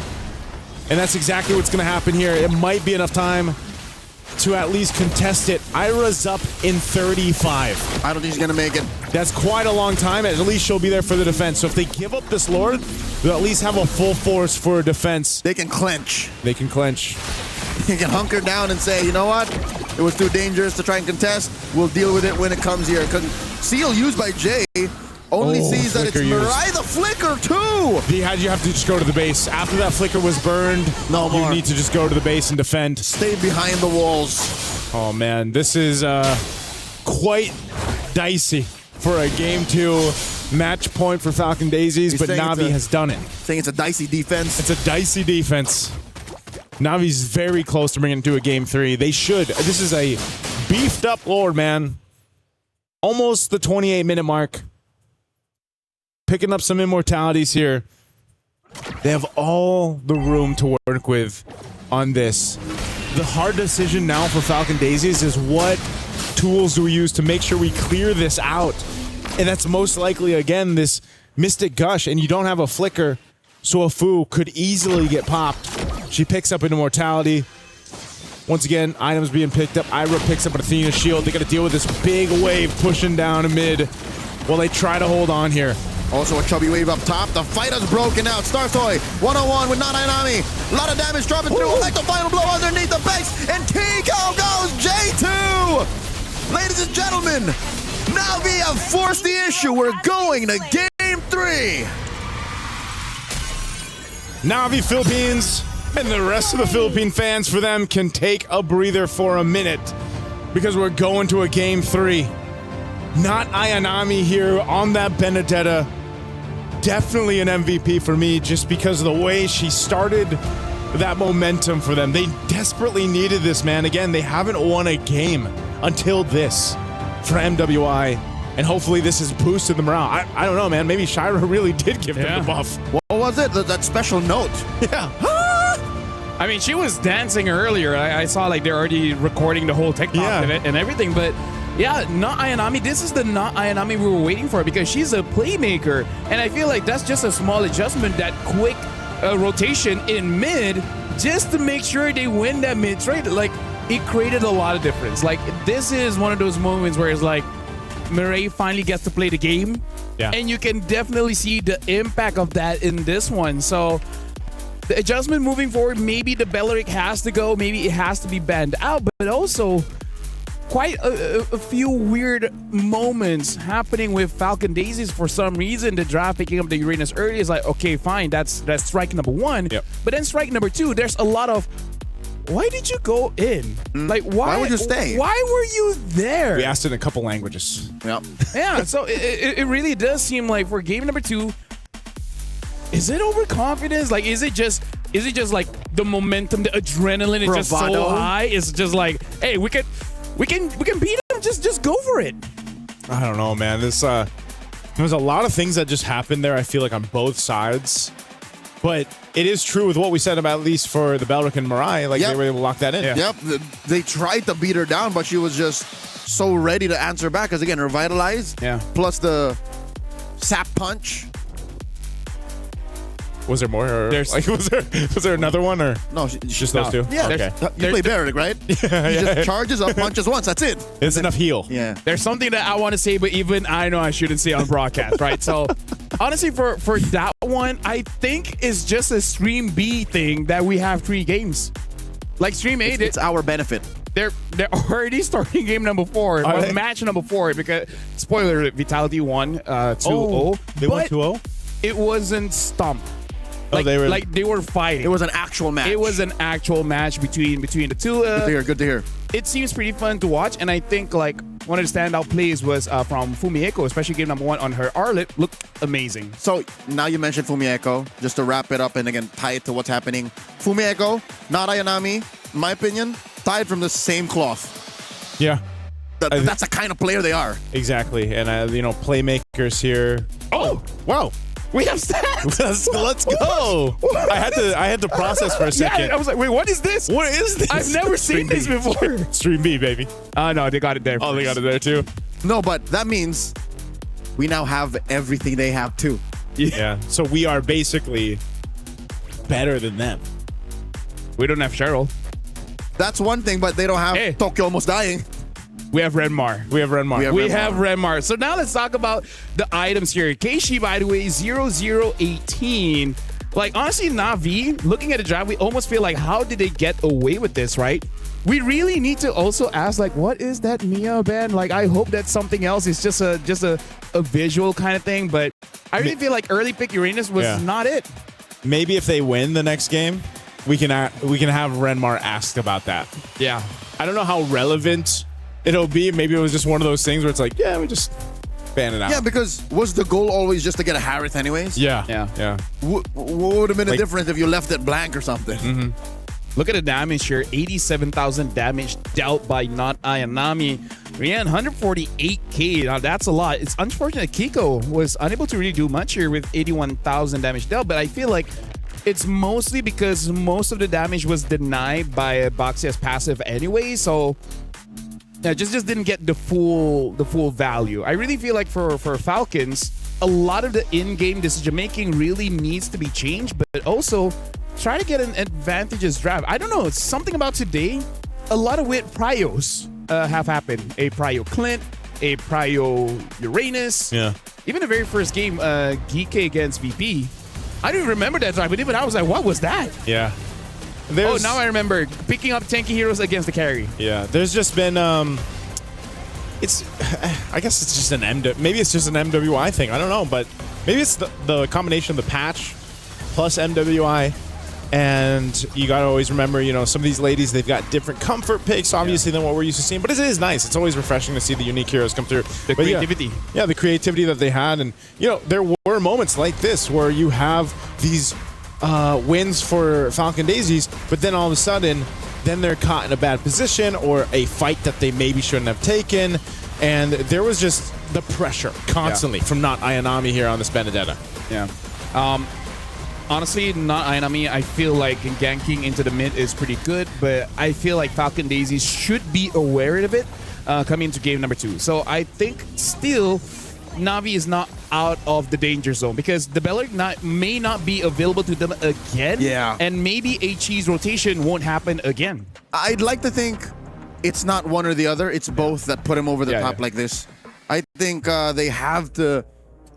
And that's exactly what's going to happen here. It might be enough time to at least contest it. Ira's up in 35. I don't think she's going to make it. That's quite a long time. At least she'll be there for the defense. So if they give up this Lord, they'll at least have a full force for a defense. They can clench. They can clench. They can hunker down and say, you know what? It was too dangerous to try and contest. We'll deal with it when it comes here. Seal used by Jay only sees that it's Mirai the flicker too. You have to just go to the base. After that flicker was burned, no more. You need to just go to the base and defend. Stay behind the walls. Oh man, this is quite dicey for a Game 2 match point for Falcon Daisies, but Navi has done it. Saying it's a dicey defense. It's a dicey defense. Navi's very close to bringing it to a Game 3. They should. This is a beefed up Lord, man. Almost the 28-minute mark. Picking up some immortalities here. They have all the room to work with on this. The hard decision now for Falcon Daisies is what tools do we use to make sure we clear this out? And that's most likely, again, this Mystic Gush, and you don't have a flicker, so a Fu could easily get popped. She picks up an Immortality. Once again, items being picked up. Ira picks up an Athena shield. They got to deal with this big wave pushing down to mid while they try to hold on here. Also a chubby wave up top. The fight has broken out. Startoy, 101 with Nanai. A lot of damage dropping through. Electro final blow underneath the base. And Kiko goes J2. Ladies and gentlemen, NAVI have forced the issue. We're going to game 3. NAVI Philippines and the rest of the Philippine fans, for them, can take a breather for a minute because we're going to a game 3. Not Ayanami here on that Benedetta. Definitely an MVP for me just because of the way she started that momentum for them. They desperately needed this, man. Again, they haven't won a game until this for MWI. And hopefully this has boosted the morale. I don't know, man. Maybe Shira really did give them the buff. What was it? That special note. Yeah. I mean, she was dancing earlier. I saw like they're already recording the whole TikTok and everything. But yeah, not Ayanami. This is the not Ayanami we were waiting for because she's a playmaker. And I feel like that's just a small adjustment, that quick rotation in mid, just to make sure they win that mid trade. Like, it created a lot of difference. Like, this is one of those moments where it's like, Mireille finally gets to play the game. Yeah. And you can definitely see the impact of that in this one. So the adjustment moving forward, maybe the Belleric has to go, maybe it has to be banned out, but also quite a few weird moments happening with Falcon Daisies for some reason. The draft picking up the Uranus early is like, okay, fine, that's strike number 1. Yep. But then strike number 2, there's a lot of, why did you go in? Like, why would you stay? Why were you there? We asked it in a couple languages. Yep. Yeah, so it really does seem like for game number 2, is it overconfidence? Like, is it just like the momentum, the adrenaline is just so high? It's just like, hey, we can beat them. Just go for it. I don't know, man. There's a lot of things that just happened there. I feel like on both sides, but it is true with what we said about, at least for the Belleric and Mirai. Like, they were able to lock that in. Yep. They tried to beat her down, but she was just so ready to answer back. Because again, Revitalize, plus the Sap Punch. Was there more? Or like, was there another one? Or no, just those two? Yeah. Okay. You play Belleric, right? He just charges up, punches once. That's it. It's enough heal. Yeah. There's something that I want to say, but even I know I shouldn't say on broadcast, right? So honestly, for that one, I think it's just a Stream B thing that we have 3 games. Like Stream A, it's our benefit. They're already starting game number 4, match number 4, because spoiler, Vitality won 2-0. They won 2-0? It wasn't Stomp. Like, they were fighting. It was an actual match. It was an actual match between the two. Good to hear. It seems pretty fun to watch, and I think like one of the standout plays was from Fumieko, especially game number 1 on her Arlet. Looked amazing. So now you mentioned Fumieko, just to wrap it up and again tie it to what's happening. Fumieko, not Ayanami, in my opinion, tied from the same cloth. Yeah. That's the kind of player they are. Exactly. And playmakers here. Oh, wow. We have stats. Let's go. I had to process for a second. Yeah, I was like, wait, what is this? What is this? I've never seen this before. Stream B, baby. No, they got it there. Oh, they got it there too. No, but that means we now have everything they have too. Yeah. So we are basically better than them. We don't have Cheryl. That's one thing, but they don't have Tokyo Almost Dying. We have Renmar. We have Renmar. So now let's talk about the items here. Keishi, by the way, 0018. Like, honestly, Navi, looking at the draft, we almost feel like, how did they get away with this, right? We really need to also ask, like, what is that Mia band? Like, I hope that's something else. It's just a visual kind of thing. But I really feel like early pick Uranus was not it. Maybe if they win the next game, we can have Renmar asked about that. Yeah. I don't know how relevant it'll be. Maybe it was just one of those things where it's like, we just ban it out. Yeah, because was the goal always just to get a Harith anyways? Yeah. What would have been the difference if you left it blank or something? Mm-hmm. Look at the damage here. 87,000 damage dealt by not Ayanami. Rian, 148k. Now, that's a lot. It's unfortunate Kiko was unable to really do much here with 81,000 damage dealt, but I feel like it's mostly because most of the damage was denied by Baxia's passive anyway, so Yeah, just didn't get the full value. I really feel like for Falcons, a lot of the in-game decision making really needs to be changed, but also try to get an advantageous draft. I don't know, something about today, a lot of weird pryos have happened. A Prio Clint, a Prio Uranus. Yeah. Even the very first game, Geeke against VP, I didn't remember that draft, but even I was like, what was that? Yeah. Oh, now I remember picking up tanky heroes against the carry. Yeah, there's just been it's I guess it's just maybe it's just an MWI thing. I don't know, but maybe it's the combination of the patch plus MWI. And you got to always remember, you know, some of these ladies, they've got different comfort picks, obviously, than what we're used to seeing. But it is nice. It's always refreshing to see the unique heroes come through. The creativity. Yeah, the creativity that they had. And, you know, there were moments like this where you have these wins for Falcon Daisies, but then all of a sudden, then they're caught in a bad position or a fight that they maybe shouldn't have taken. And there was just the pressure constantly from not Ayanami here on this Benedetta. Yeah. Honestly, not Ayanami. I feel like ganking into the mid is pretty good, but I feel like Falcon Daisies should be aware of it coming into game number 2. So I think still Navi is not out of the danger zone because the Bellard may not be available to them again. Yeah. And maybe a cheese rotation won't happen again. I'd like to think it's not one or the other. It's both that put him over the top like this. I think they have to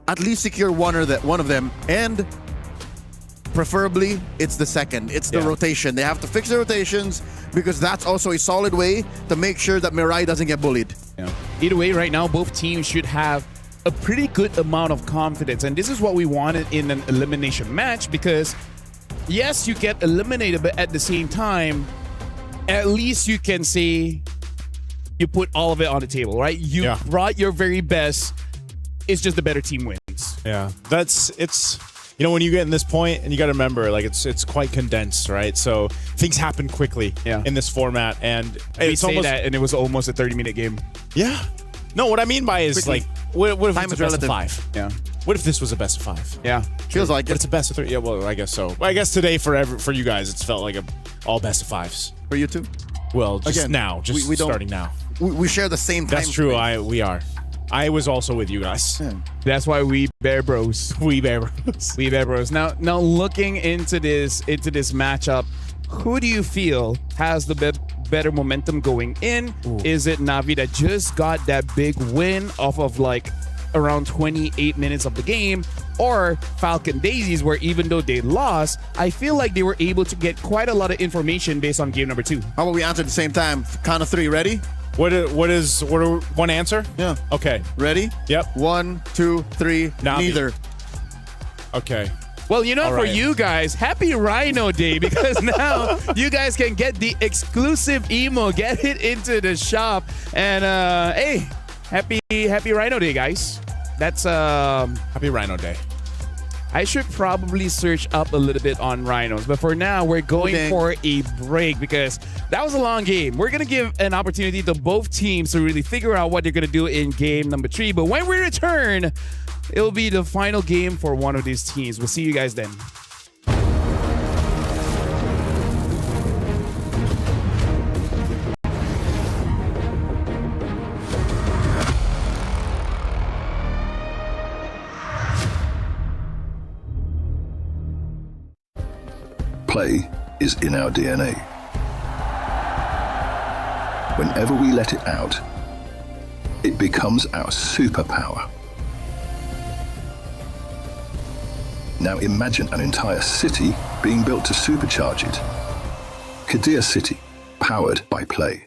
at least secure one of them, and preferably it's the second. It's the rotation. They have to fix the rotations because that's also a solid way to make sure that Mirai doesn't get bullied. Yeah. Either way, right now, both teams should have a pretty good amount of confidence. And this is what we wanted in an elimination match because, yes, you get eliminated, but at the same time, at least you can say you put all of it on the table, right? You brought your very best. It's just the better team wins. Yeah, it's you know, when you get in this point, and you got to remember, like it's quite condensed, right? So things happen quickly in this format, and it's almost that, and it was almost a 30-minute game. Yeah. No, what I mean by is like, what if Time it's is a best relative. of 5? Yeah. What if this was a best of 5? Yeah. Feels like But it's a best of 3. Yeah, well, I guess so. Well, I guess today for you guys, it's felt like all best of 5s. For you too. Well, just Again, now, just we don't- starting now. We share the same time. That's true. space. We are. I was also with you guys. Yeah. That's why we bear bros. We bear bros. We bear bros. Now looking into this matchup, who do you feel has the better momentum going in? Ooh. Is it Navi that just got that big win off of like around 28 minutes of the game, or Falcon Daisies, where even though they lost, I feel like they were able to get quite a lot of information based on game number 2. How about we answer at the same time? Count of 3. Ready? What are one answer? Yeah. Okay. Ready? Yep. 1, 2, 3. Navi. Neither. Okay. Well, you know, All for right. you guys, happy Rhino Day because now you guys can get the exclusive emo, get it into the shop, and hey, happy Rhino Day, guys. That's Happy Rhino Day. I should probably search up a little bit on rhinos, but for now, we're going for a break because that was a long game. We're going to give an opportunity to both teams to really figure out what they're going to do in game number 3. But when we return, it'll be the final game for one of these teams. We'll see you guys then. Play is in our DNA. Whenever we let it out, it becomes our superpower. Now imagine an entire city being built to supercharge it. Kadir City, powered by Play.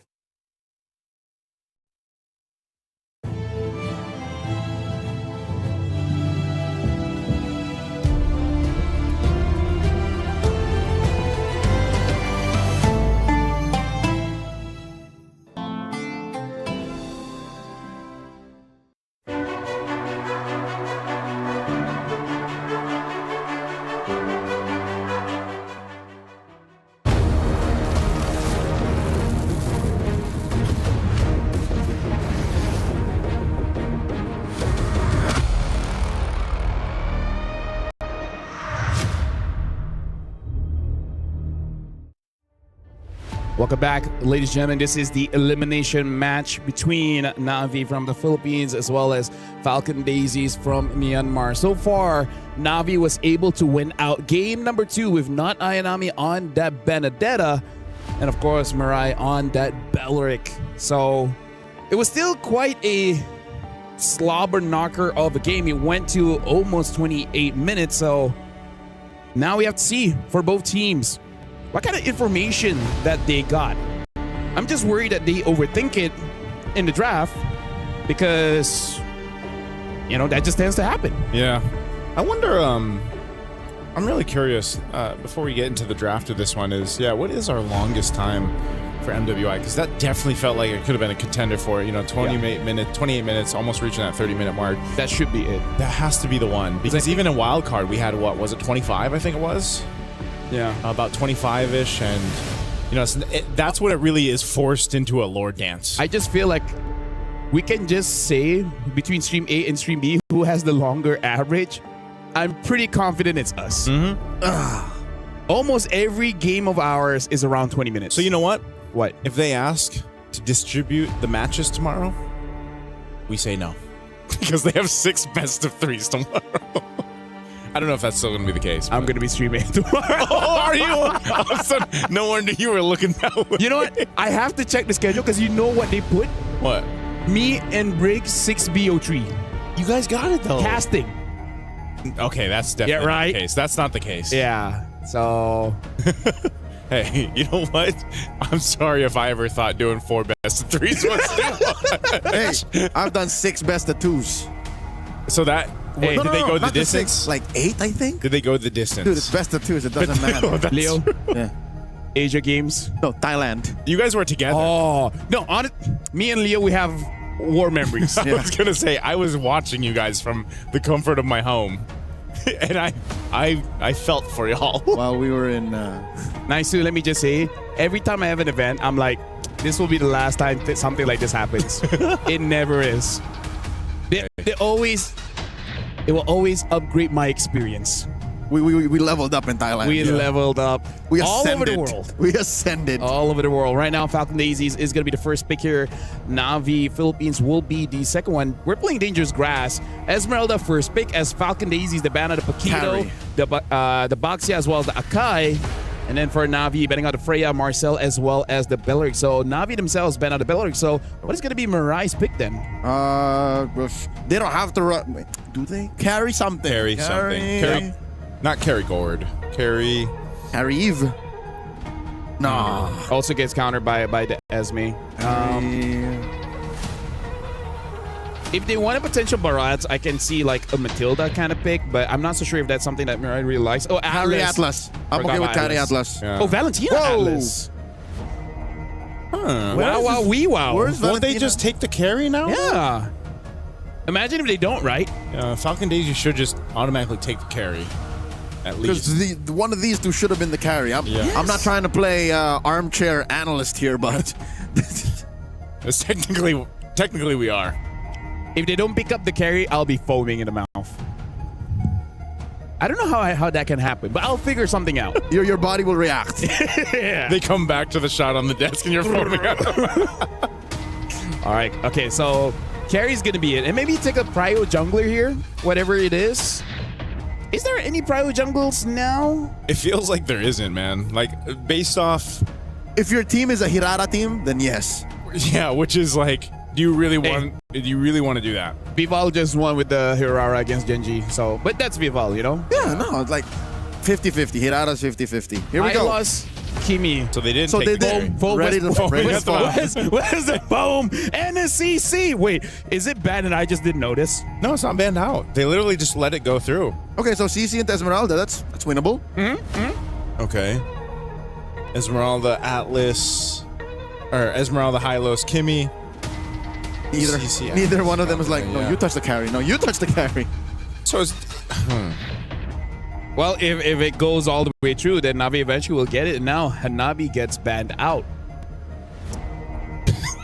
Welcome back, ladies and gentlemen. This is the elimination match between NAVI from the Philippines as well as Falcon Daisies from Myanmar. So far, NAVI was able to win out game number 2 with Not Ayanami on that Benedetta and, of course, Mirai on that Belleric. So it was still quite a slobber knocker of a game. It went to almost 28 minutes. So now we have to see for both teams what kind of information that they got. I'm just worried that they overthink it in the draft because, you know, that just tends to happen. Yeah. I wonder, I'm really curious, before we get into the draft of this one is, what is our longest time for MWI? Because that definitely felt like it could have been a contender for, 28 minutes, almost reaching that 30-minute mark. That should be it. That has to be the one. Because even in wild card, we had, what was it, 25, I think it was? Yeah. About 25-ish, and that's what it really is, forced into a lore dance. I just feel like we can just say between Stream A and Stream B who has the longer average. I'm pretty confident it's us. Almost every game of ours is around 20 minutes. So you know what? What? If they ask to distribute the matches tomorrow, we say no. Because they have 6 best of 3s tomorrow. I don't know if that's still going to be the case. I'm going to be streaming tomorrow. Oh, are you? All of a sudden, no wonder you were looking that way. You know what? I have to check the schedule because you know what they put? What? Me and Briggs 6BO3. You guys got it, though. Casting. Okay, that's definitely right? not the case. That's not the case. Yeah. So... Hey, you know what? I'm sorry if I ever thought doing 4 best of 3s was too much. Hey, I've done 6 best of 2s. So that... Hey, did they go the not distance? 6, like 8, I think. Did they go the distance? Dude, it's best of 2s. It doesn't matter. Leo, Yeah. Asia Games. No, Thailand. You guys were together. Oh, no. Me and Leo, we have war memories. I was going to say, I was watching you guys from the comfort of my home. And I felt for y'all. While we were in... Nice to, let me just say, every time I have an event, I'm like, this will be the last time something like this happens. It never is. It will always upgrade my experience. We leveled up in Thailand. We leveled up We all over ascended. the world. We ascended. All over the world. Right now, Falcon Daisies is going to be the first pick here. NAVI Philippines will be the second one. We're playing Dangerous Grass. Esmeralda first pick as Falcon Daisies, the Bana, the Paquito, the Baxia, as well as the Akai. And then for NAVI, betting out the Freya, Marcel, as well as the Belleric. So NAVI themselves bet out the Belleric. So what is going to be Mirai's pick then? They don't have to run. Wait, do they? Carry something. Carry something. Carry, not carry Gord. Carry Eve. No. Also gets countered by the Esme. If they want a potential Barats, I can see like a Matilda kind of pick, but I'm not so sure if that's something that Mirai really likes. Oh, Carry Atlas. I'm okay with Carry Atlas. Yeah. Oh, Valentina Atlas. Huh. Wow, wee wow. Where's Won't they Valentina? just take the carry now? Yeah. Imagine if they don't, right? Falcon Daisy should just automatically take the carry. At least. Because one of these two should have been the carry. I'm not trying to play armchair analyst here, but It's technically we are. If they don't pick up the carry, I'll be foaming in the mouth. I don't know how that can happen, but I'll figure something out. your body will react. Yeah. They come back to the shot on the desk and you're foaming out. All right. Okay, so carry's going to be it. And maybe take a Prio jungler here, whatever it is. Is there any Prio jungles now? It feels like there isn't, man. Like, based off... If your team is a Hirara team, then yes. Yeah, which is like... Do you really want to do that? Vival just won with the Hirara against Genji. So, but that's Vival, you know? Yeah, no, it's like 50-50. Hirara's 50-50. Here we go. lost Kimi. So they didn't So take they the did. carry. Ready to Where's the boom? And the CC. Wait, is it bad and I just didn't notice? No, it's not banned out. They literally just let it go through. Okay, so CC and Esmeralda, that's winnable. Okay. Esmeralda, Atlas, or Esmeralda, Hylos, Kimmy. Neither one of them is like, no, Yeah. you touch the carry. No, you touch the carry. So it's... Well, if it goes all the way through, then Navi eventually will get it. And now Hanabi gets banned out.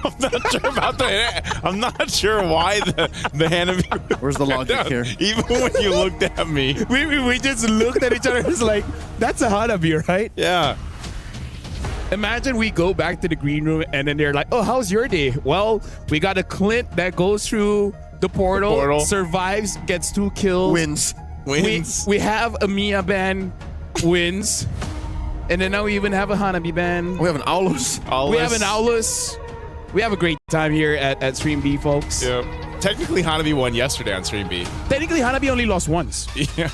I'm not sure about that. I'm not sure why the Hanabi... Where's the logic here? Even when you looked at me. We just looked at each other. It's like, that's a Hanabi, right? Yeah. Imagine we go back to the green room and then they're like, "Oh, how's your day?" Well, we got a Clint that goes through the portal, survives, gets 2 kills, Wins. We have a Mia ban, wins, and then now we even have a Hanabi ban. We have an Aulus. We have an Aulus. We have a great time here at Stream B, folks. Yeah. Technically, Hanabi won yesterday on Stream B. Technically, Hanabi only lost once. Yeah.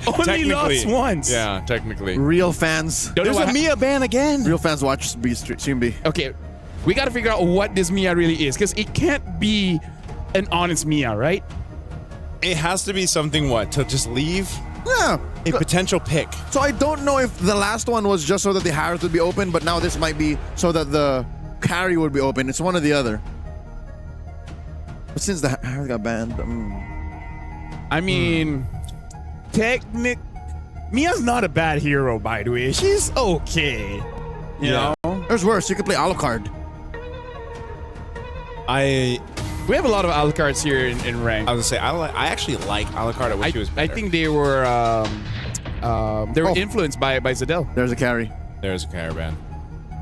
Only lost once. Yeah, technically. Real fans. There's a Mia ban again. Real fans watch Stream B. Okay, we got to figure out what this Mia really is, because it can't be an honest Mia, right? It has to be something, to just leave Yeah. a potential pick. So I don't know if the last one was just so that the Harris would be open, but now this might be so that the carry would be open. It's one or the other. But since the Harris got banned, I mean, Mia's not a bad hero, by the way. She's okay. You know? there's worse. You could play Alucard. We have a lot of Alucards here in rank. I was gonna say I actually like Alucard. I wish he was better. I think they were influenced by Zadel. There's a carry. There's a caravan.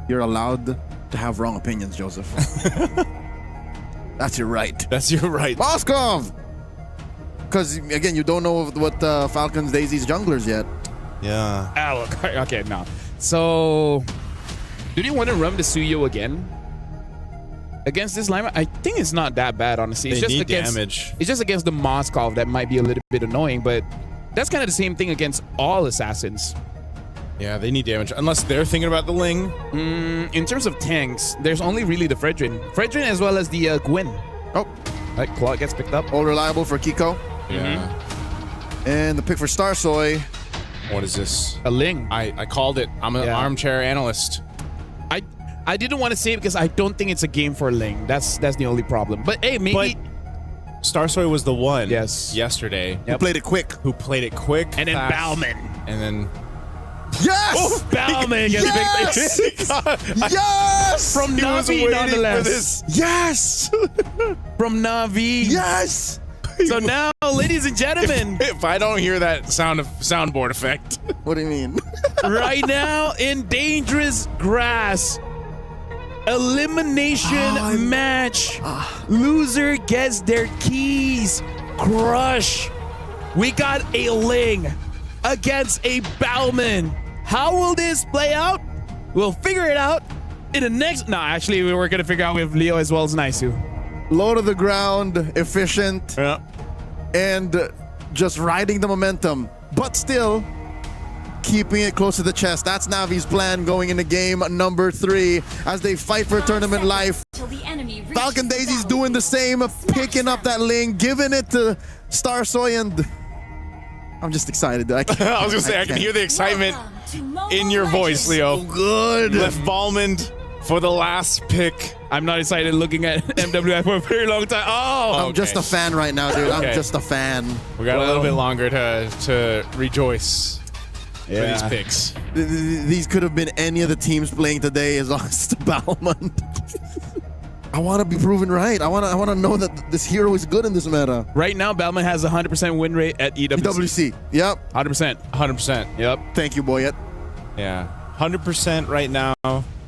You're allowed to have wrong opinions, Joseph. That's your right. That's your right. Moskov! Because, again, you don't know what Falcon's Daisies junglers yet. Yeah. Alucard. Okay, no. So, do they want to run the Suyo again? Against this lineup, I think it's not that bad, honestly. It's They just need against, damage. It's just against the Moskov that might be a little bit annoying, but that's kind of the same thing against all assassins. Yeah, they need damage. Unless they're thinking about the Ling. In terms of tanks, there's only really the Fredrin. Fredrin as well as the Gwyn. Oh, Right, Claw gets picked up. all reliable for Kiko. Yeah. And the pick for Starsoy. What is this? A Ling. I called it. I'm an armchair analyst. I didn't want to say it because I don't think it's a game for Ling. That's the only problem. But hey, maybe... Starsoy was the one Yep. yesterday Who played it quick. And then fast, Bauman. and then Yes! Bauman gets Yes! picked up. Yes! From He was Navi, waiting nonetheless. for this. Yes! From Navi. Yes! So now, ladies and gentlemen, if I don't hear that soundboard effect, What do you mean? right now in dangerous grass, elimination match. Loser gets their keys. Crush. We got a Ling against a Bauman. How will this play out? We'll figure it out in the next... No, actually, we were going to figure out with Leo as well as Naisu. Low to the ground, efficient, and just riding the momentum. But still, keeping it close to the chest. That's Navi's plan going into game number 3 as they fight for tournament life. Falcon Daisy's doing the same, picking up that Ling, giving it to Starsoy, and I'm just excited. I was gonna say I can hear the excitement in your voice, Leo. Good. Left Ballman for the last pick. I'm not excited looking at MWI for a very long time. Oh! I'm just a fan right now, dude. Okay. I'm just a fan. We got a little bit longer to rejoice for these picks. These could have been any of the teams playing today as long as it's Bauman. I want to be proven right. I want to know that this hero is good in this meta. Right now, Bauman has a 100% win rate at EWC. EWC. Yep. 100%. 100%. Yep. Thank you, Boyet. Yeah. 100% right now.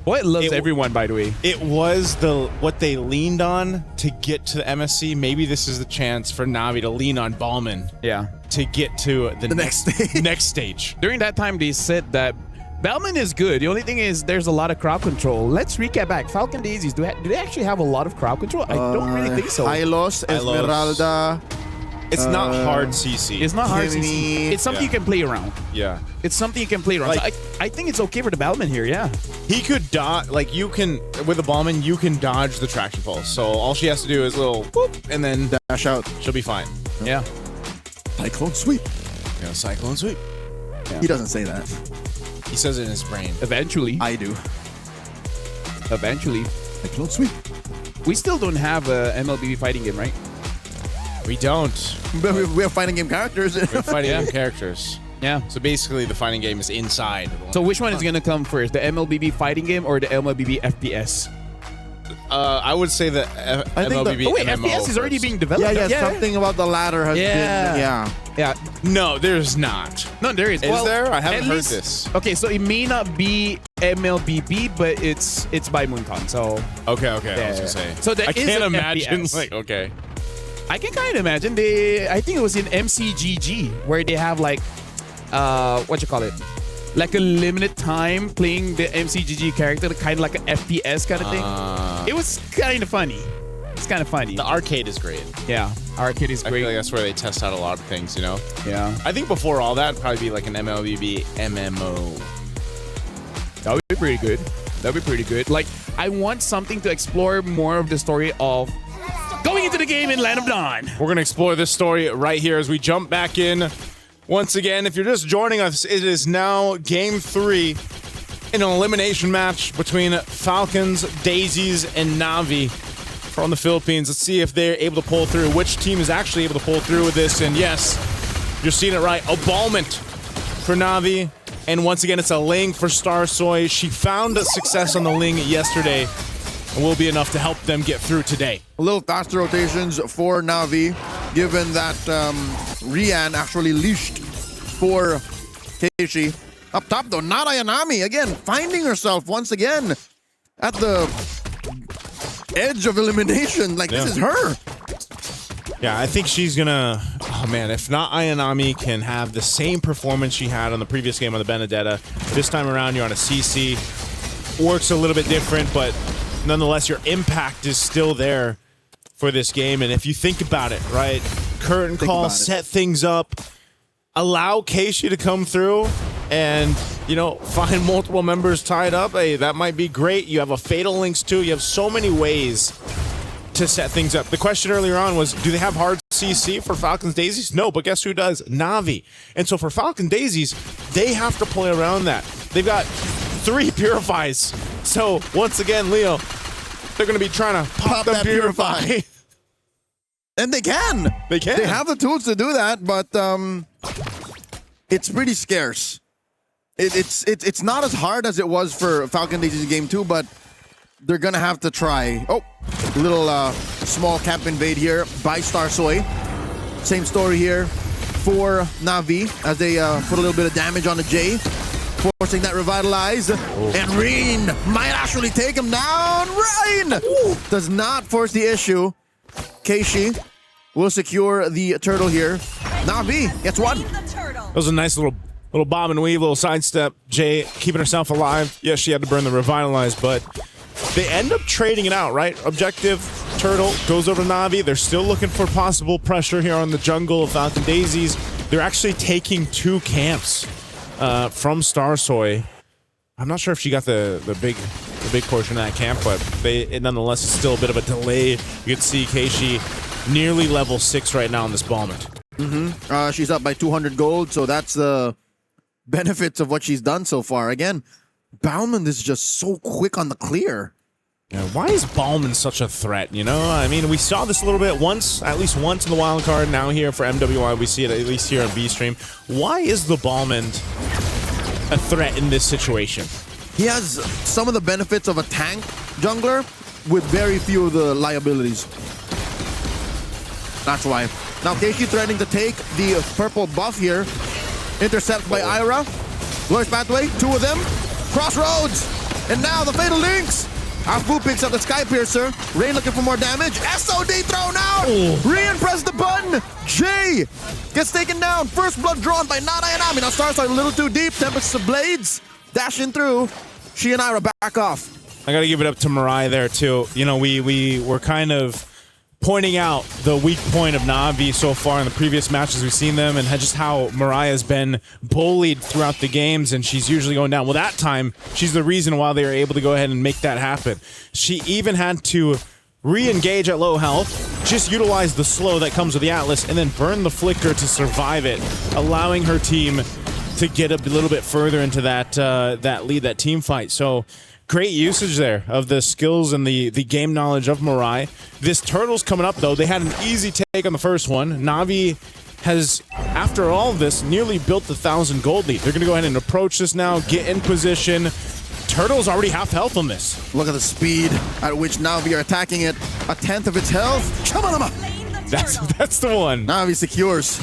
Boy, it loves everyone, by the way. It was what they leaned on to get to the MSC. Maybe this is the chance for Navi to lean on Ballman. Yeah. To get to the next stage. Next stage. During that time, they said that Bauman is good. The only thing is there's a lot of crowd control. Let's recap back. Falcon Daisies, do they actually have a lot of crowd control? I don't really think so. Hylos, Esmeralda. It's not hard CC. It's not hard. Kimmy. It's something you can play around. Yeah. It's something you can play around. Like- So I think it's okay for the Bauman here, yeah. He could dodge, like you can, with a Ballman, you can dodge the traction pulse. So all she has to do is a little whoop, and then Dash out. she'll be fine. Yeah. Cyclone sweep. You know, cyclone sweep. He doesn't say that. He says it in his brain. Eventually. I do. Eventually. Cyclone sweep. We still don't have a MLBB fighting game, right? We don't. But we have fighting game characters. We're fighting game characters. Yeah. So basically, the fighting game is inside. So which one is going to come first? The MLBB fighting game or the MLBB FPS? I would say that I think MLBB Oh wait, MMO FPS is already first. being developed. Yeah, something about the ladder has been. Yeah. Yeah. No, there's not. No, there is. Is there? I haven't at heard least- this. Okay, so it may not be MLBB, but it's by Mooncon. So Okay, I was Yeah. gonna say. So there I is can't an imagine. FPS. Like, okay. I can kind of imagine I think it was in MCGG where they have like what you call it, like a limited time playing the MCGG character, kind of like an FPS kind of thing. It was kind of funny. It's kind of funny. The arcade is great. Yeah, arcade is I great. feel like that's where they test out a lot of things, you know? Yeah, I think before all that, it'd probably be like an MLBB MMO. that would be pretty good. That'd be pretty good. Like, I want something to explore more of the story of going into the game in Land of Dawn. We're going to explore this story right here as we jump back in. Once again, if you're just joining us, it is now Game 3 in an elimination match between Falcons, Daisies, and NAVI from the Philippines. Let's see if they're able to pull through. Which team is actually able to pull through with this? And yes, you're seeing it right. A Ballment for NAVI. And once again, it's a Ling for Star Soy. She found success on the Ling yesterday and will be enough to help them get through today. A little faster rotations for Navi, given that Rian actually leashed for Keishi. Up top though, not Ayanami again, finding herself once again at the edge of elimination. Like, this is her. Yeah, I think she's gonna. Oh man, if not Ayanami can have the same performance she had on the previous game on the Benedetta, this time around you're on a CC. Works a little bit different, but nonetheless, your impact is still there for this game. And if you think about it, right, curtain call, set things up, allow Keishi to come through, and you know, find multiple members tied up. Hey, that might be great. You have a Fatal Links too. You have so many ways to set things up. The question earlier on was, do they have hard CC for Falcons Daisies? No, but guess who does? Navi. And so for Falcon Daisies, they have to play around that. They've got 3 Purifies. So once again, Leo, they're going to be trying to pop them that Purify. And they can. They can. They have the tools to do that, but it's pretty scarce. It's not as hard as it was for Falcon Daisies Game 2, but they're gonna have to try. Oh, little small camp invade here by Star Soy. Same story here for Navi as they put a little bit of damage on the J, forcing that revitalize. And Reen might actually take him down. Reen does not force the issue. Keishi will secure the turtle here. Navi gets one. That was a nice little bob and weave, little sidestep. Jay keeping herself alive. Yes, she had to burn the revitalize, but they end up trading it out, right? Objective, turtle goes over to Navi. They're still looking for possible pressure here on the jungle of Falcon Daisies. They're actually taking 2 camps from Star Soy. I'm not sure if she got the big portion of that camp, but nonetheless, it's still a bit of a delay. You can see Keishi nearly level 6 right now on this Ballment. She's up by 200 gold, so that's the benefits of what she's done so far. Again, Bauman is just so quick on the clear. Yeah, why is Ballman such a threat, you know? I mean, we saw this a little bit at least once in the wild card. Now here for MWI, we see it at least here on B-Stream. Why is the Ballman a threat in this situation? He has some of the benefits of a tank jungler with very few of the liabilities. That's why. Now Keishi threatening to take the purple buff here. Intercept by Ira. Glorious Pathway, 2 of them. Crossroads! And now the Fatal Links! Afu picks up the Sky Piercer. Rain looking for more damage. SOD thrown out! Rian press the button! Jay gets taken down. First blood drawn by Nana and Ami. Now Stars are a little too deep. Tempest of Blades dashing through. She and Ira back off. I got to give it up to Mariah there, too. You know, we were kind of pointing out the weak point of Navi so far in the previous matches we've seen them, and just how Mariah's been bullied throughout the games, and she's usually going down. Well, that time, she's the reason why they were able to go ahead and make that happen. She even had to re-engage at low health, just utilize the slow that comes with the Atlas, and then burn the flicker to survive it, allowing her team to get a little bit further into that lead, that team fight. So great usage there of the skills and the game knowledge of Mariah. This turtle's coming up, though. They had an easy take on the first one. Navi has, after all of this, nearly built the 1,000 gold lead. They're going to go ahead and approach this now, get in position, Turtle's already half health on this. Look at the speed at which Navi are attacking it. 1/10 of its health. Chamalama! That's the one. Navi secures.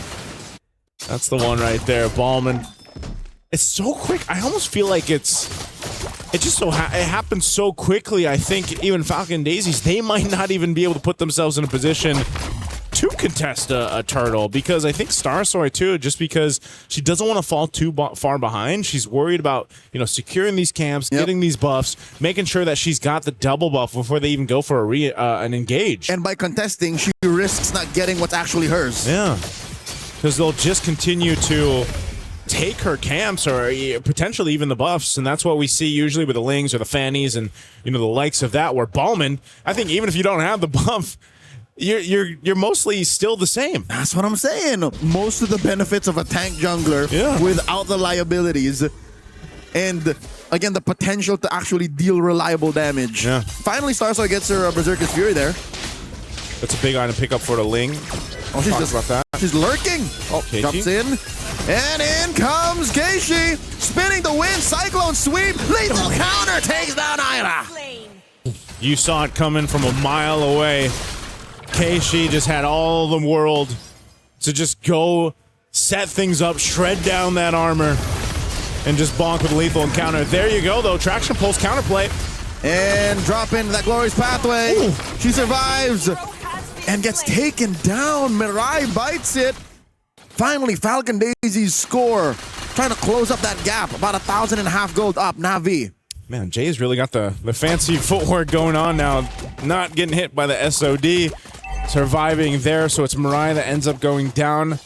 That's the one right there. Ballman. It's so quick. I almost feel like it happens so quickly. I think even Falcon Daisies, they might not even be able to put themselves in a position to contest a turtle, because I think Starsoy too, just because she doesn't want to fall too far behind. She's worried about, securing these camps, getting these buffs, making sure that she's got the double buff before they even go for an engage. And by contesting, she risks not getting what's actually hers. Yeah, because they'll just continue to take her camps or potentially even the buffs, and that's what we see usually with the Lings or the Fannies and the likes of that, where Ballman, I think even if you don't have the buff, you're mostly still the same. That's what I'm saying. Most of the benefits of a tank jungler without the liabilities, and again the potential to actually deal reliable damage. Yeah. Finally, Starsoy gets her Berserker's Fury there. That's a big item pick up for the Ling. Oh, she's about that. She's lurking. Oh, Keishi. jumps in. And in comes Keishi. Spinning the wind. Cyclone sweep. Lethal counter takes down Ira. You saw it coming from a mile away. Keishi just had all the world to just go set things up, shred down that armor, and just bonk with lethal encounter. There you go, though. Traction pulse counterplay. And drop into that glorious pathway. Ooh. She survives and gets taken down. Mirai bites it. Finally, Falcon Daisies score. Trying to close up that gap. About 1,500 gold up. Navi. Man, Jay's really got the fancy footwork going on now. Not getting hit by the SOD. Surviving there, so it's Mirai that ends up going down.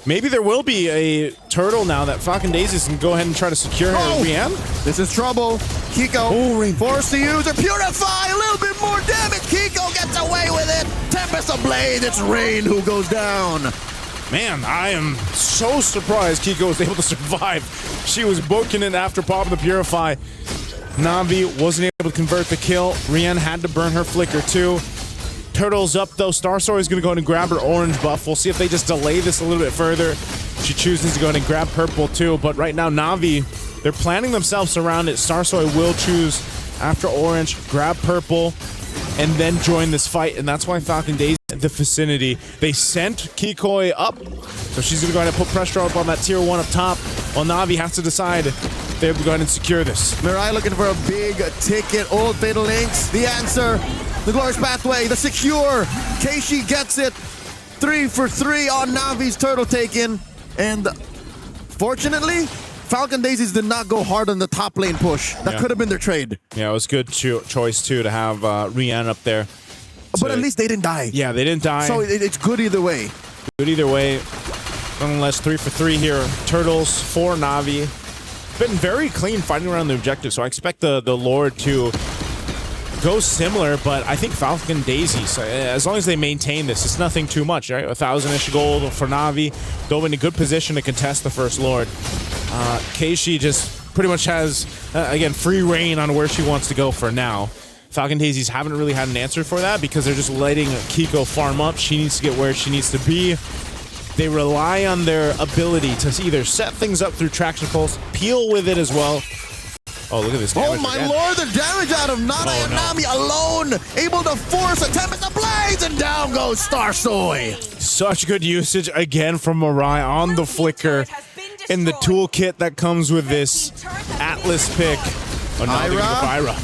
Maybe there will be a turtle now that Falcon Daisies can go ahead and try to secure her. Rian? This is trouble. Kiko forced to use her Purify. A little bit more damage. Kiko gets away with it. Tempest of Blade. It's Rain who goes down. Man, I am so surprised Kiko was able to survive. She was booking it after popping the Purify. Navi wasn't able to convert the kill. Rian had to burn her flicker too. Turtle's up though. Starsoy is going to go ahead and grab her orange buff. We'll see if they just delay this a little bit further. She chooses to go ahead and grab purple too, but right now Navi, they're planning themselves around it. Starsoy will choose after orange, grab purple, and then join this fight, and that's why Falcon Daisy in the vicinity. They sent Kikoi up, so she's going to go ahead and put pressure up on that tier 1 up top, while Navi has to decide they have to go ahead and secure this. Mirai looking for a big ticket. Old Fatal Links. The answer. The glorious pathway. The secure. Keishi gets it. 3 for 3 on Navi's turtle taken. And fortunately, Falcon Daisies did not go hard on the top lane push. That could have been their trade. Yeah, it was a good choice too to have Rian up there. But at least they didn't die. Yeah, they didn't die. So it's good either way. Good either way. Nonetheless, 3 for 3 here. Turtles for Navi. Been very clean fighting around the objective, so I expect the Lord to go similar, but I think Falcon Daisies, as long as they maintain this, it's nothing too much, right? 1,000-ish gold for Navi. They'll be in a good position to contest the first Lord. Keishi just pretty much has, again, free reign on where she wants to go for now. Falcon Daisies haven't really had an answer for that because they're just letting Kiko farm up. She needs to get where she needs to be. They rely on their ability to either set things up through Traction Pulse, peel with it as well. Oh, look at this damage. Oh my lord, the damage out of Nana and Nami alone, able to force a Tempest of Blades, and down goes Starsoy. Such good usage again from Mirai on the flicker in the toolkit that comes with this Atlas pick. Oh, no, Ira.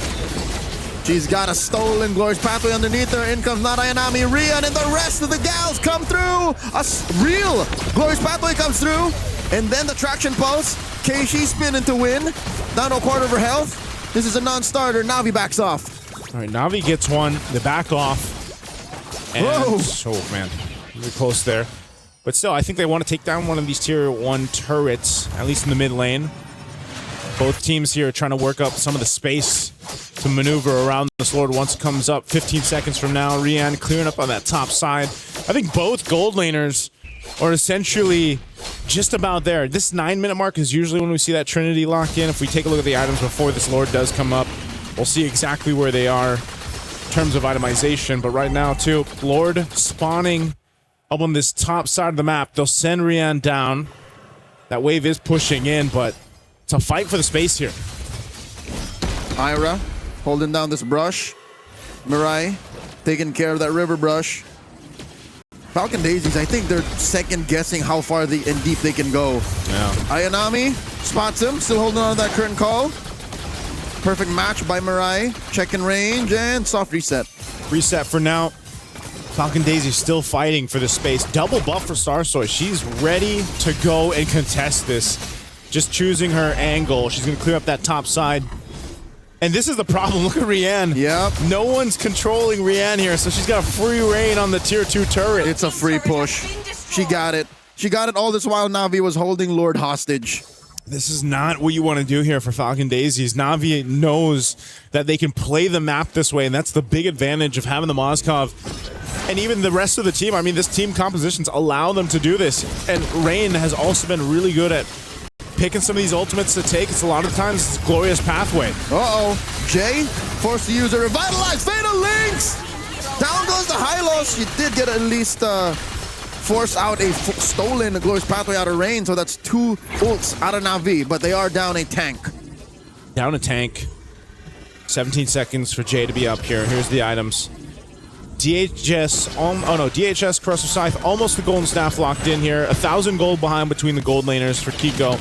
She's got a stolen glorious pathway underneath her. In comes Narayanami, Rian, and the rest of the gals come through. A real glorious pathway comes through. And then the traction pulse. Keishi spinning to win. Down to a quarter of her health. This is a non-starter. Navi backs off. All right, Navi gets one. They back off. And, oh, man. Really close there. But still, I think they want to take down one of these tier 1 turrets, at least in the mid lane. Both teams here are trying to work up some of the space to maneuver around this Lord once it comes up 15 seconds from now. Rian clearing up on that top side. I think both gold laners are essentially just about there. This 9-minute mark is usually when we see that Trinity lock in. If we take a look at the items before this Lord does come up, we'll see exactly where they are in terms of itemization. But right now, too, Lord spawning up on this top side of the map. They'll send Rian down. That wave is pushing in, but it's a fight for the space here. Ira holding down this brush. Mirai taking care of that river brush. Falcon Daisies, I think they're second guessing how far and deep they can go. Yeah. Ayanami spots him, still holding on to that current call. Perfect match by Mirai. Check in range and soft reset. Reset for now. Falcon Daisy still fighting for the space. Double buff for Starsoy. She's ready to go and contest this. Just choosing her angle. She's going to clear up that top side. And this is the problem. Look at Rianne. Yep. No one's controlling Rianne here, so she's got a free reign on the tier 2 turret. It's a free push. She got it. She got it all this while Navi was holding Lord hostage. This is not what you want to do here for Falcon Daisies. Navi knows that they can play the map this way, and that's the big advantage of having the Moskov. And even the rest of the team, I mean, this team compositions allow them to do this. And Rain has also been really good at picking some of these ultimates to take. It's a lot of times it's glorious pathway. Uh-oh. Jay forced to use a revitalized Fatal Links. Down goes the Hylos. She did get at least force out a stolen glorious pathway out of range. So that's 2 ults out of Navi, but they are down a tank. Down a tank. 17 seconds for Jay to be up here. Here's the items. DHS, DHS Corrosive Scythe, almost the golden staff locked in here. 1,000 gold behind between the gold laners for Kiko.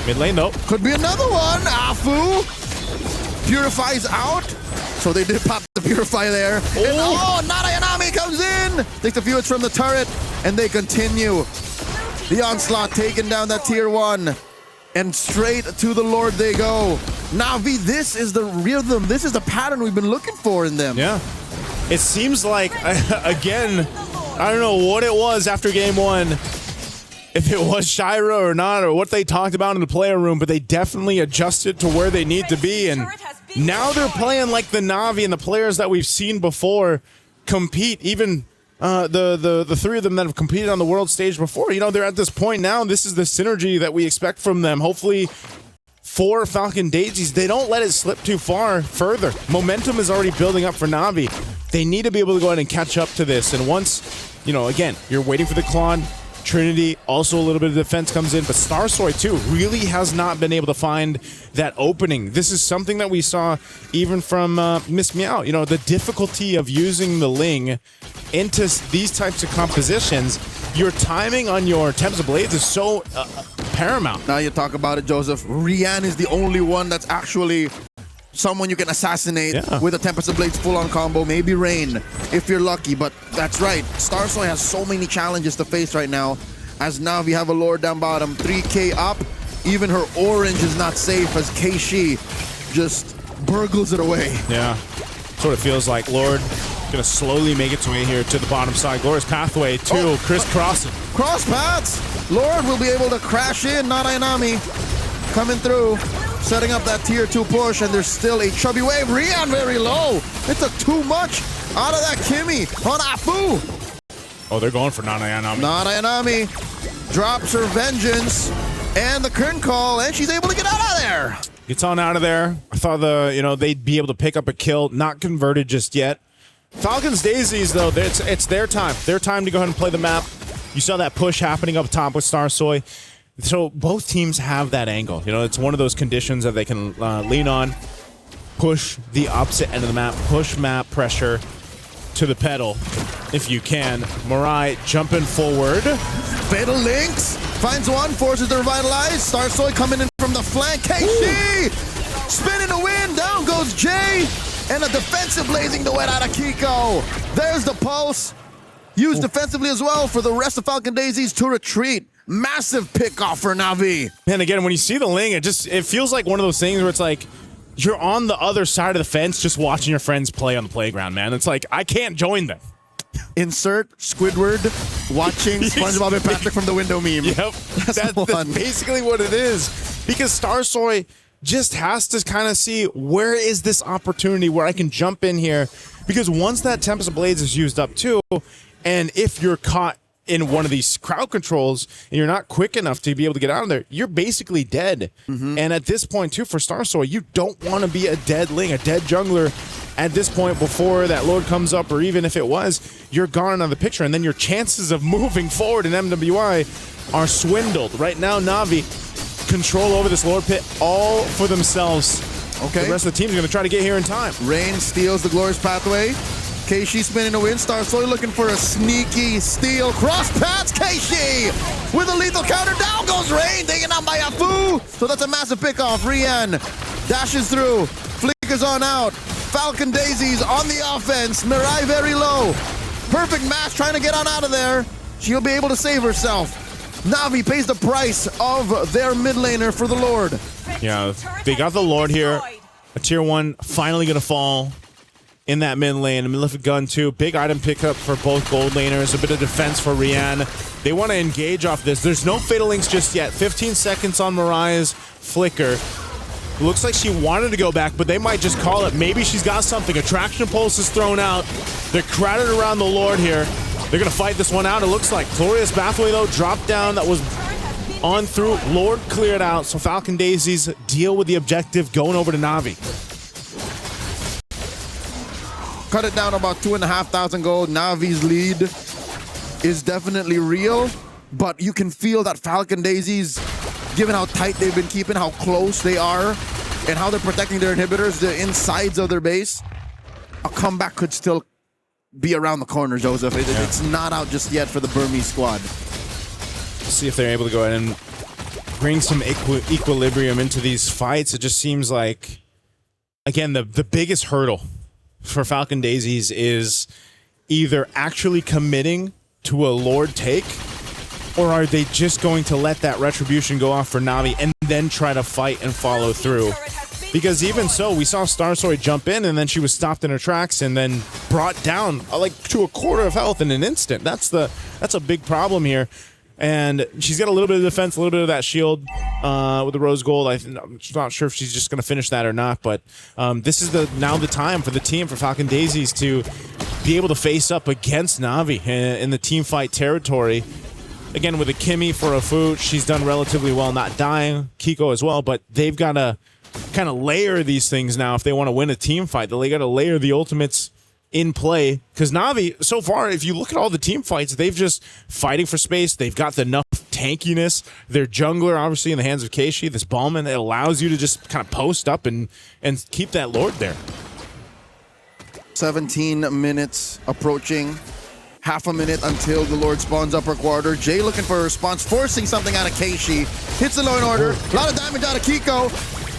Mid lane though. Could be another one. Afu purifies out. So they did pop the purify there. And Narayanami comes in. Takes a few hits from the turret, and they continue. The onslaught taking down that tier 1. And straight to the Lord they go. Navi, this is the rhythm. This is the pattern we've been looking for in them. Yeah. It seems like, again, I don't know what it was after game 1. If it was Shira or not, or what they talked about in the player room, but they definitely adjusted to where they need to be. And now they're playing like the Navi and the players that we've seen before compete. Even the 3 of them that have competed on the world stage before. You know, they're at this point now. This is the synergy that we expect from them. Hopefully, for Falcon Daisies, they don't let it slip too far further. Momentum is already building up for Navi. They need to be able to go ahead and catch up to this. And once, you know, again, you're waiting for the Klon. Trinity, also a little bit of defense comes in, but Starsoy too really has not been able to find that opening. This is something that we saw even from Miss Meow. You know, the difficulty of using the Ling into these types of compositions. Your timing on your Tempest of Blades is so paramount. Now you talk about it, Joseph. Rianne is the only one that's actually someone you can assassinate with a Tempest of Blades full-on combo. Maybe Rain, if you're lucky. But that's right. Starsoy has so many challenges to face right now. As now we have a Lord down bottom. 3K up. Even her orange is not safe as Keishi just burgles it away. Yeah. Sort of feels like Lord gonna slowly make its way here to the bottom side. Glorious pathway to crisscrossing. Cross paths. Lord will be able to crash in. Narayanami coming through. Setting up that tier 2 push, and there's still a chubby wave. Rian very low. It's a too much out of that Kimmy on Afu. Oh, they're going for Narayanami. Narayanami drops her vengeance and the current call, and she's able to get out of there. Gets on out of there. I thought they'd be able to pick up a kill. Not converted just yet. Falcons Daisies though, it's their time. Their time to go ahead and play the map. You saw that push happening up top with Starsoy. So both teams have that angle. You know, it's one of those conditions that they can lean on. Push the opposite end of the map. Push map pressure to the pedal if you can. Mirai jumping forward. Fatal Links finds one, forces to revitalize. Starsoy coming in from the flank. KC spinning the wind. Down goes Jay. And a defensive blazing the wet out of Kiko. There's the pulse. Used defensively as well for the rest of Falcon Daisies to retreat. Massive pick off for Navi. And again, when you see the Ling, it feels like one of those things where it's like you're on the other side of the fence just watching your friends play on the playground, man. It's like, I can't join them. Insert Squidward watching SpongeBob and Patrick from the window meme. Yep. That's basically what it is. Because Starsoy just has to kind of see, where is this opportunity where I can jump in here? Because once that Tempest of Blades is used up too, and if you're caught in one of these crowd controls and you're not quick enough to be able to get out of there, you're basically dead. And at this point too, for Starsoy, you don't want to be a dead Ling, a dead jungler at this point before that Lord comes up, or even if it was, you're gone out of the picture, and then your chances of moving forward in MWI are swindled. Right now, Navi control over this Lord pit all for themselves. Okay. The rest of the team's going to try to get here in time. Rain steals the glorious pathway. Keishi spinning the wind. Star slowly looking for a sneaky steal. Cross paths. Keishi with a lethal counter. Down goes Rain. Taken out by Afu. So that's a massive pickoff. Rian dashes through. Flickers on out. Falcon Daisies on the offense. Mirai very low. Perfect match trying to get on out of there. She'll be able to save herself. Navi pays the price of their mid laner for the Lord. Yeah, they got the Lord here. A tier 1 finally going to fall in that mid lane. A Malefic Gun too. Big item pickup for both gold laners. A bit of defense for Rian. They want to engage off this. There's no Fatal Links just yet. 15 seconds on Mariah's flicker. Looks like she wanted to go back, but they might just call it. Maybe she's got something. Attraction Pulse is thrown out. They're crowded around the Lord here. They're going to fight this one out, it looks like. Glorious Pathway, though, dropped down. That was on through. Lord cleared out. So Falcon Daisies deal with the objective going over to Navi. Cut it down about 2,500 gold. Navi's lead is definitely real, but you can feel that Falcon Daisies, given how tight they've been keeping, how close they are, and how they're protecting their inhibitors, the insides of their base, a comeback could still be around the corner, Joseph. It's not out just yet for the Burmese squad. See if they're able to go ahead and bring some equilibrium into these fights. It just seems like, again, the biggest hurdle for Falcon Daisies is either actually committing to a Lord take, or are they just going to let that retribution go off for Navi and then try to fight and follow through? Because even so, we saw Starsoy jump in and then she was stopped in her tracks and then brought down like to a quarter of health in an instant. That's a big problem here. And she's got a little bit of defense, a little bit of that shield with the rose gold. I'm not sure if she's just going to finish that or not, but this is now the time for the team, for Falcon Daisies, to be able to face up against Navi in the team fight territory. Again, with a Kimmy for a food, she's done relatively well not dying. Kiko as well, but they've got to kind of layer these things now if they want to win a team fight. They got to layer the ultimates in play, because Navi, so far, if you look at all the team fights, they've just fighting for space. They've got enough tankiness. Their jungler, obviously, in the hands of Keishi, this Ballman, it allows you to just kind of post up and keep that Lord there. 17 minutes approaching. Half a minute until the Lord spawns upper quarter. Jay looking for a response, forcing something out of Keishi. Hits the low in order. A lot of damage out of Kiko.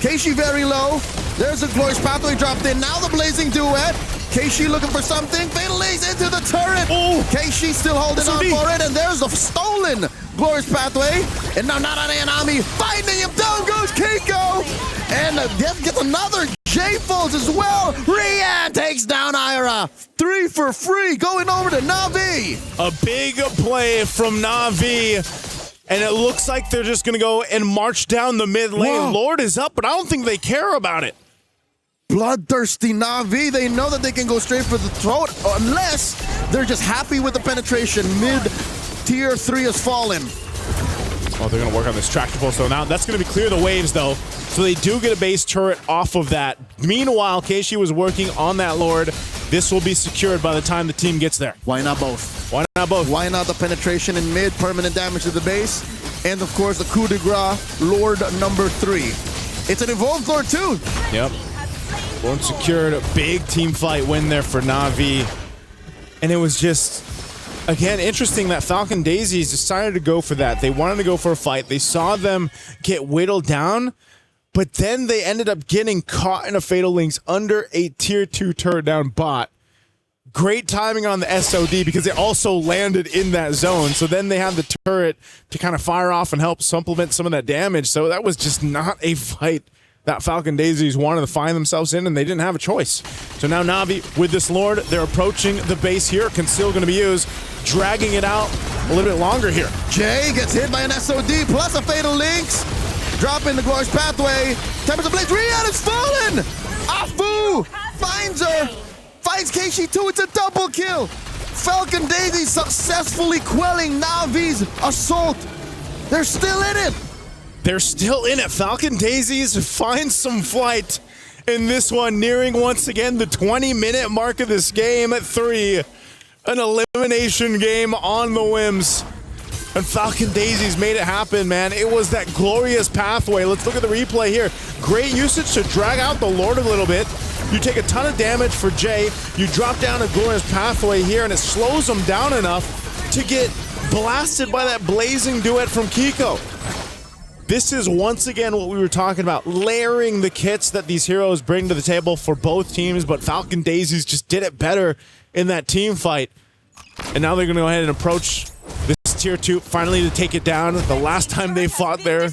Keishi very low. There's a glorious pathway dropped in. Now the blazing duet. Keishi looking for something. Fatal Lays into the turret. Oh, Keishi still holding on for it. And there's the stolen glorious pathway. And now Narane and Ami finding him. Down goes Kiko. And gets another J-Folds as well. Rian takes down Ira. 3 for free going over to Navi. A big play from Navi. And it looks like they're just going to go and march down the mid lane. Whoa. Lord is up, but I don't think they care about it. Bloodthirsty Navi. They know that they can go straight for the throat unless they're just happy with the penetration. Mid tier 3 has fallen. Oh, they're going to work on this tractor pulse though. Now that's going to be clear the waves though. So they do get a base turret off of that. Meanwhile, Keishi was working on that Lord. This will be secured by the time the team gets there. Why not both? Why not both? Why not the penetration in mid, permanent damage to the base, and of course the coup de grace, Lord number 3. It's an evolved Lord too. Yep. Lord secured, a big team fight win there for Navi. And it was just, again, interesting that Falcon Daisies decided to go for that. They wanted to go for a fight. They saw them get whittled down, but then they ended up getting caught in a Fatal Links under a tier 2 turret down bot. Great timing on the SOD because it also landed in that zone. So then they had the turret to kind of fire off and help supplement some of that damage. So that was just not a fight that Falcon Daisies wanted to find themselves in, and they didn't have a choice. So now Navi with this Lord, they're approaching the base here. Conceal going to be used, dragging it out a little bit longer here. Jay gets hit by an SOD plus a Fatal Links. Dropping the glorious pathway. Tempers of Blaze. Rian is fallen. Afu finds her. Finds Keishi too. It's a double kill. Falcon Daisy successfully quelling Navi's assault. They're still in it. They're still in it. Falcon Daisies find some flight in this one, nearing once again the 20-minute mark of this game at 3. An elimination game on the whims. And Falcon Daisies made it happen, man. It was that glorious pathway. Let's look at the replay here. Great usage to drag out the Lord a little bit. You take a ton of damage for Jay. You drop down a glorious pathway here, and it slows them down enough to get blasted by that blazing duet from Kiko. This is once again what we were talking about, layering the kits that these heroes bring to the table for both teams, but Falcon Daisies just did it better in that team fight. And now they're going to go ahead and approach this tier 2 finally to take it down. The last time they fought there,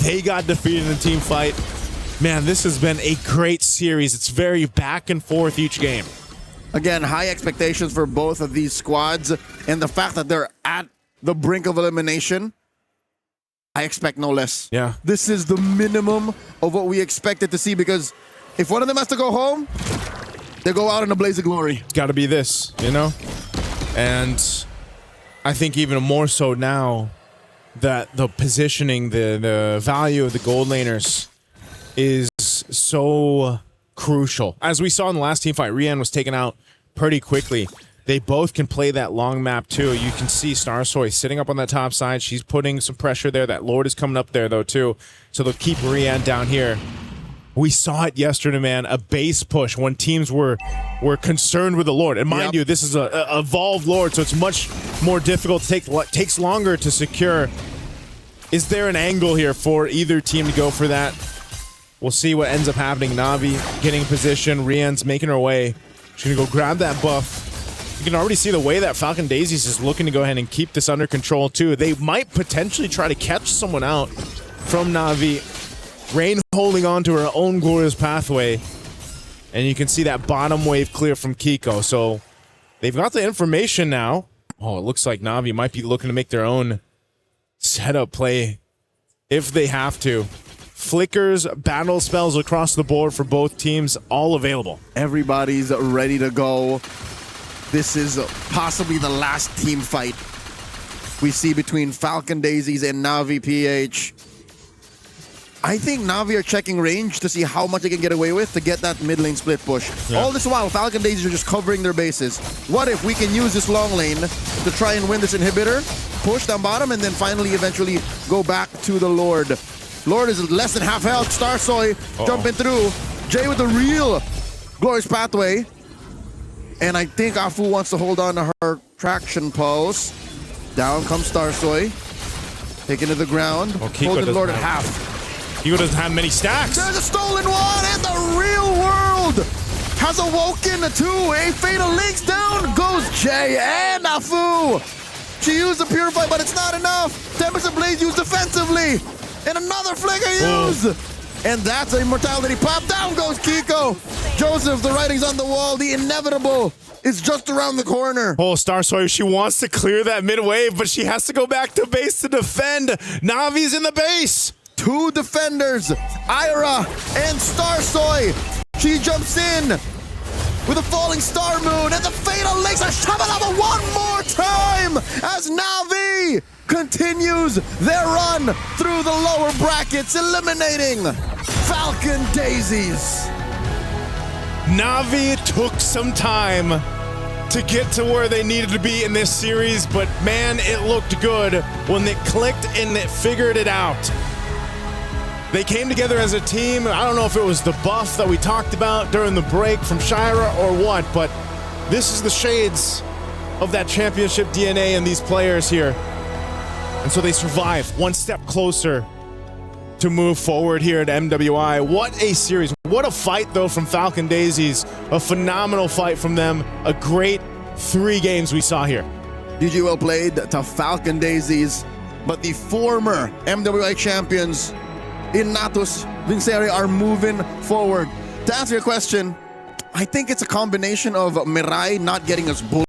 they got defeated in a team fight. Man, this has been a great series. It's very back and forth each game. Again, high expectations for both of these squads, and the fact that they're at the brink of elimination, I expect no less. Yeah. This is the minimum of what we expected to see, because if one of them has to go home, they go out in a blaze of glory. It's got to be this, you know? And I think even more so now that the positioning, the value of the gold laners is so crucial. As we saw in the last team fight, Rian was taken out pretty quickly. They both can play that long map too. You can see Starsoy sitting up on that top side. She's putting some pressure there. That Lord is coming up there though too. So they'll keep Rian down here. We saw it yesterday, man. A base push when teams were concerned with the Lord. And mind you, this is a evolved Lord, so it's much more difficult to take. Takes longer to secure. Is there an angle here for either team to go for that? We'll see what ends up happening. Navi getting in position. Rian's making her way. She's gonna go grab that buff. You can already see the way that Falcon Daisies is looking to go ahead and keep this under control too. They might potentially try to catch someone out from Navi. Rain holding on to her own glorious pathway. And you can see that bottom wave clear from Kiko. So they've got the information now. Oh, it looks like Navi might be looking to make their own setup play if they have to. Flickers, battle spells across the board for both teams, all available. Everybody's ready to go. This is possibly the last team fight we see between Falcon Daisies and Navi PH. I think Navi are checking range to see how much they can get away with to get that mid lane split push. Yeah. All this while, Falcon Daisies are just covering their bases. What if we can use this long lane to try and win this inhibitor, push down bottom, and then finally eventually go back to the Lord? Lord is less than half health. Starsoy jumping through. Jay with the real glorious pathway. And I think Afu wants to hold on to her traction pulse. Down comes Starsoy. Taken to the ground. Holding Lord at half. Kiko doesn't have many stacks. There's a stolen one, and the real world has awoken to a fatal links. Down goes Jay and Afu. She used the Purify, but it's not enough. Tempest Blaze used defensively. And another flicker used. And that's a mortality pop. Down goes Kiko. Joseph, the writing's on the wall. The inevitable is just around the corner. Oh, Starsoy, she wants to clear that mid wave, but she has to go back to base to defend. Navi's in the base. Two defenders, Ira and Starsoy. She jumps in with a falling star moon, and the fatal links are shoving up one more time as Navi continues their run through the lower brackets, eliminating Falcon Daisies. Navi took some time to get to where they needed to be in this series, but man, it looked good when they clicked and they figured it out. They came together as a team. I don't know if it was the buff that we talked about during the break from Shira or what, but this is the shades of that championship DNA in these players here. And so they survive one step closer to move forward here at MWI. What a series. What a fight, though, from Falcon Daisies. A phenomenal fight from them. A great 3 games we saw here. GG well played to Falcon Daisies, but the former MWI champions in Natus Vincere are moving forward. To answer your question, I think it's a combination of Mirai not getting us bull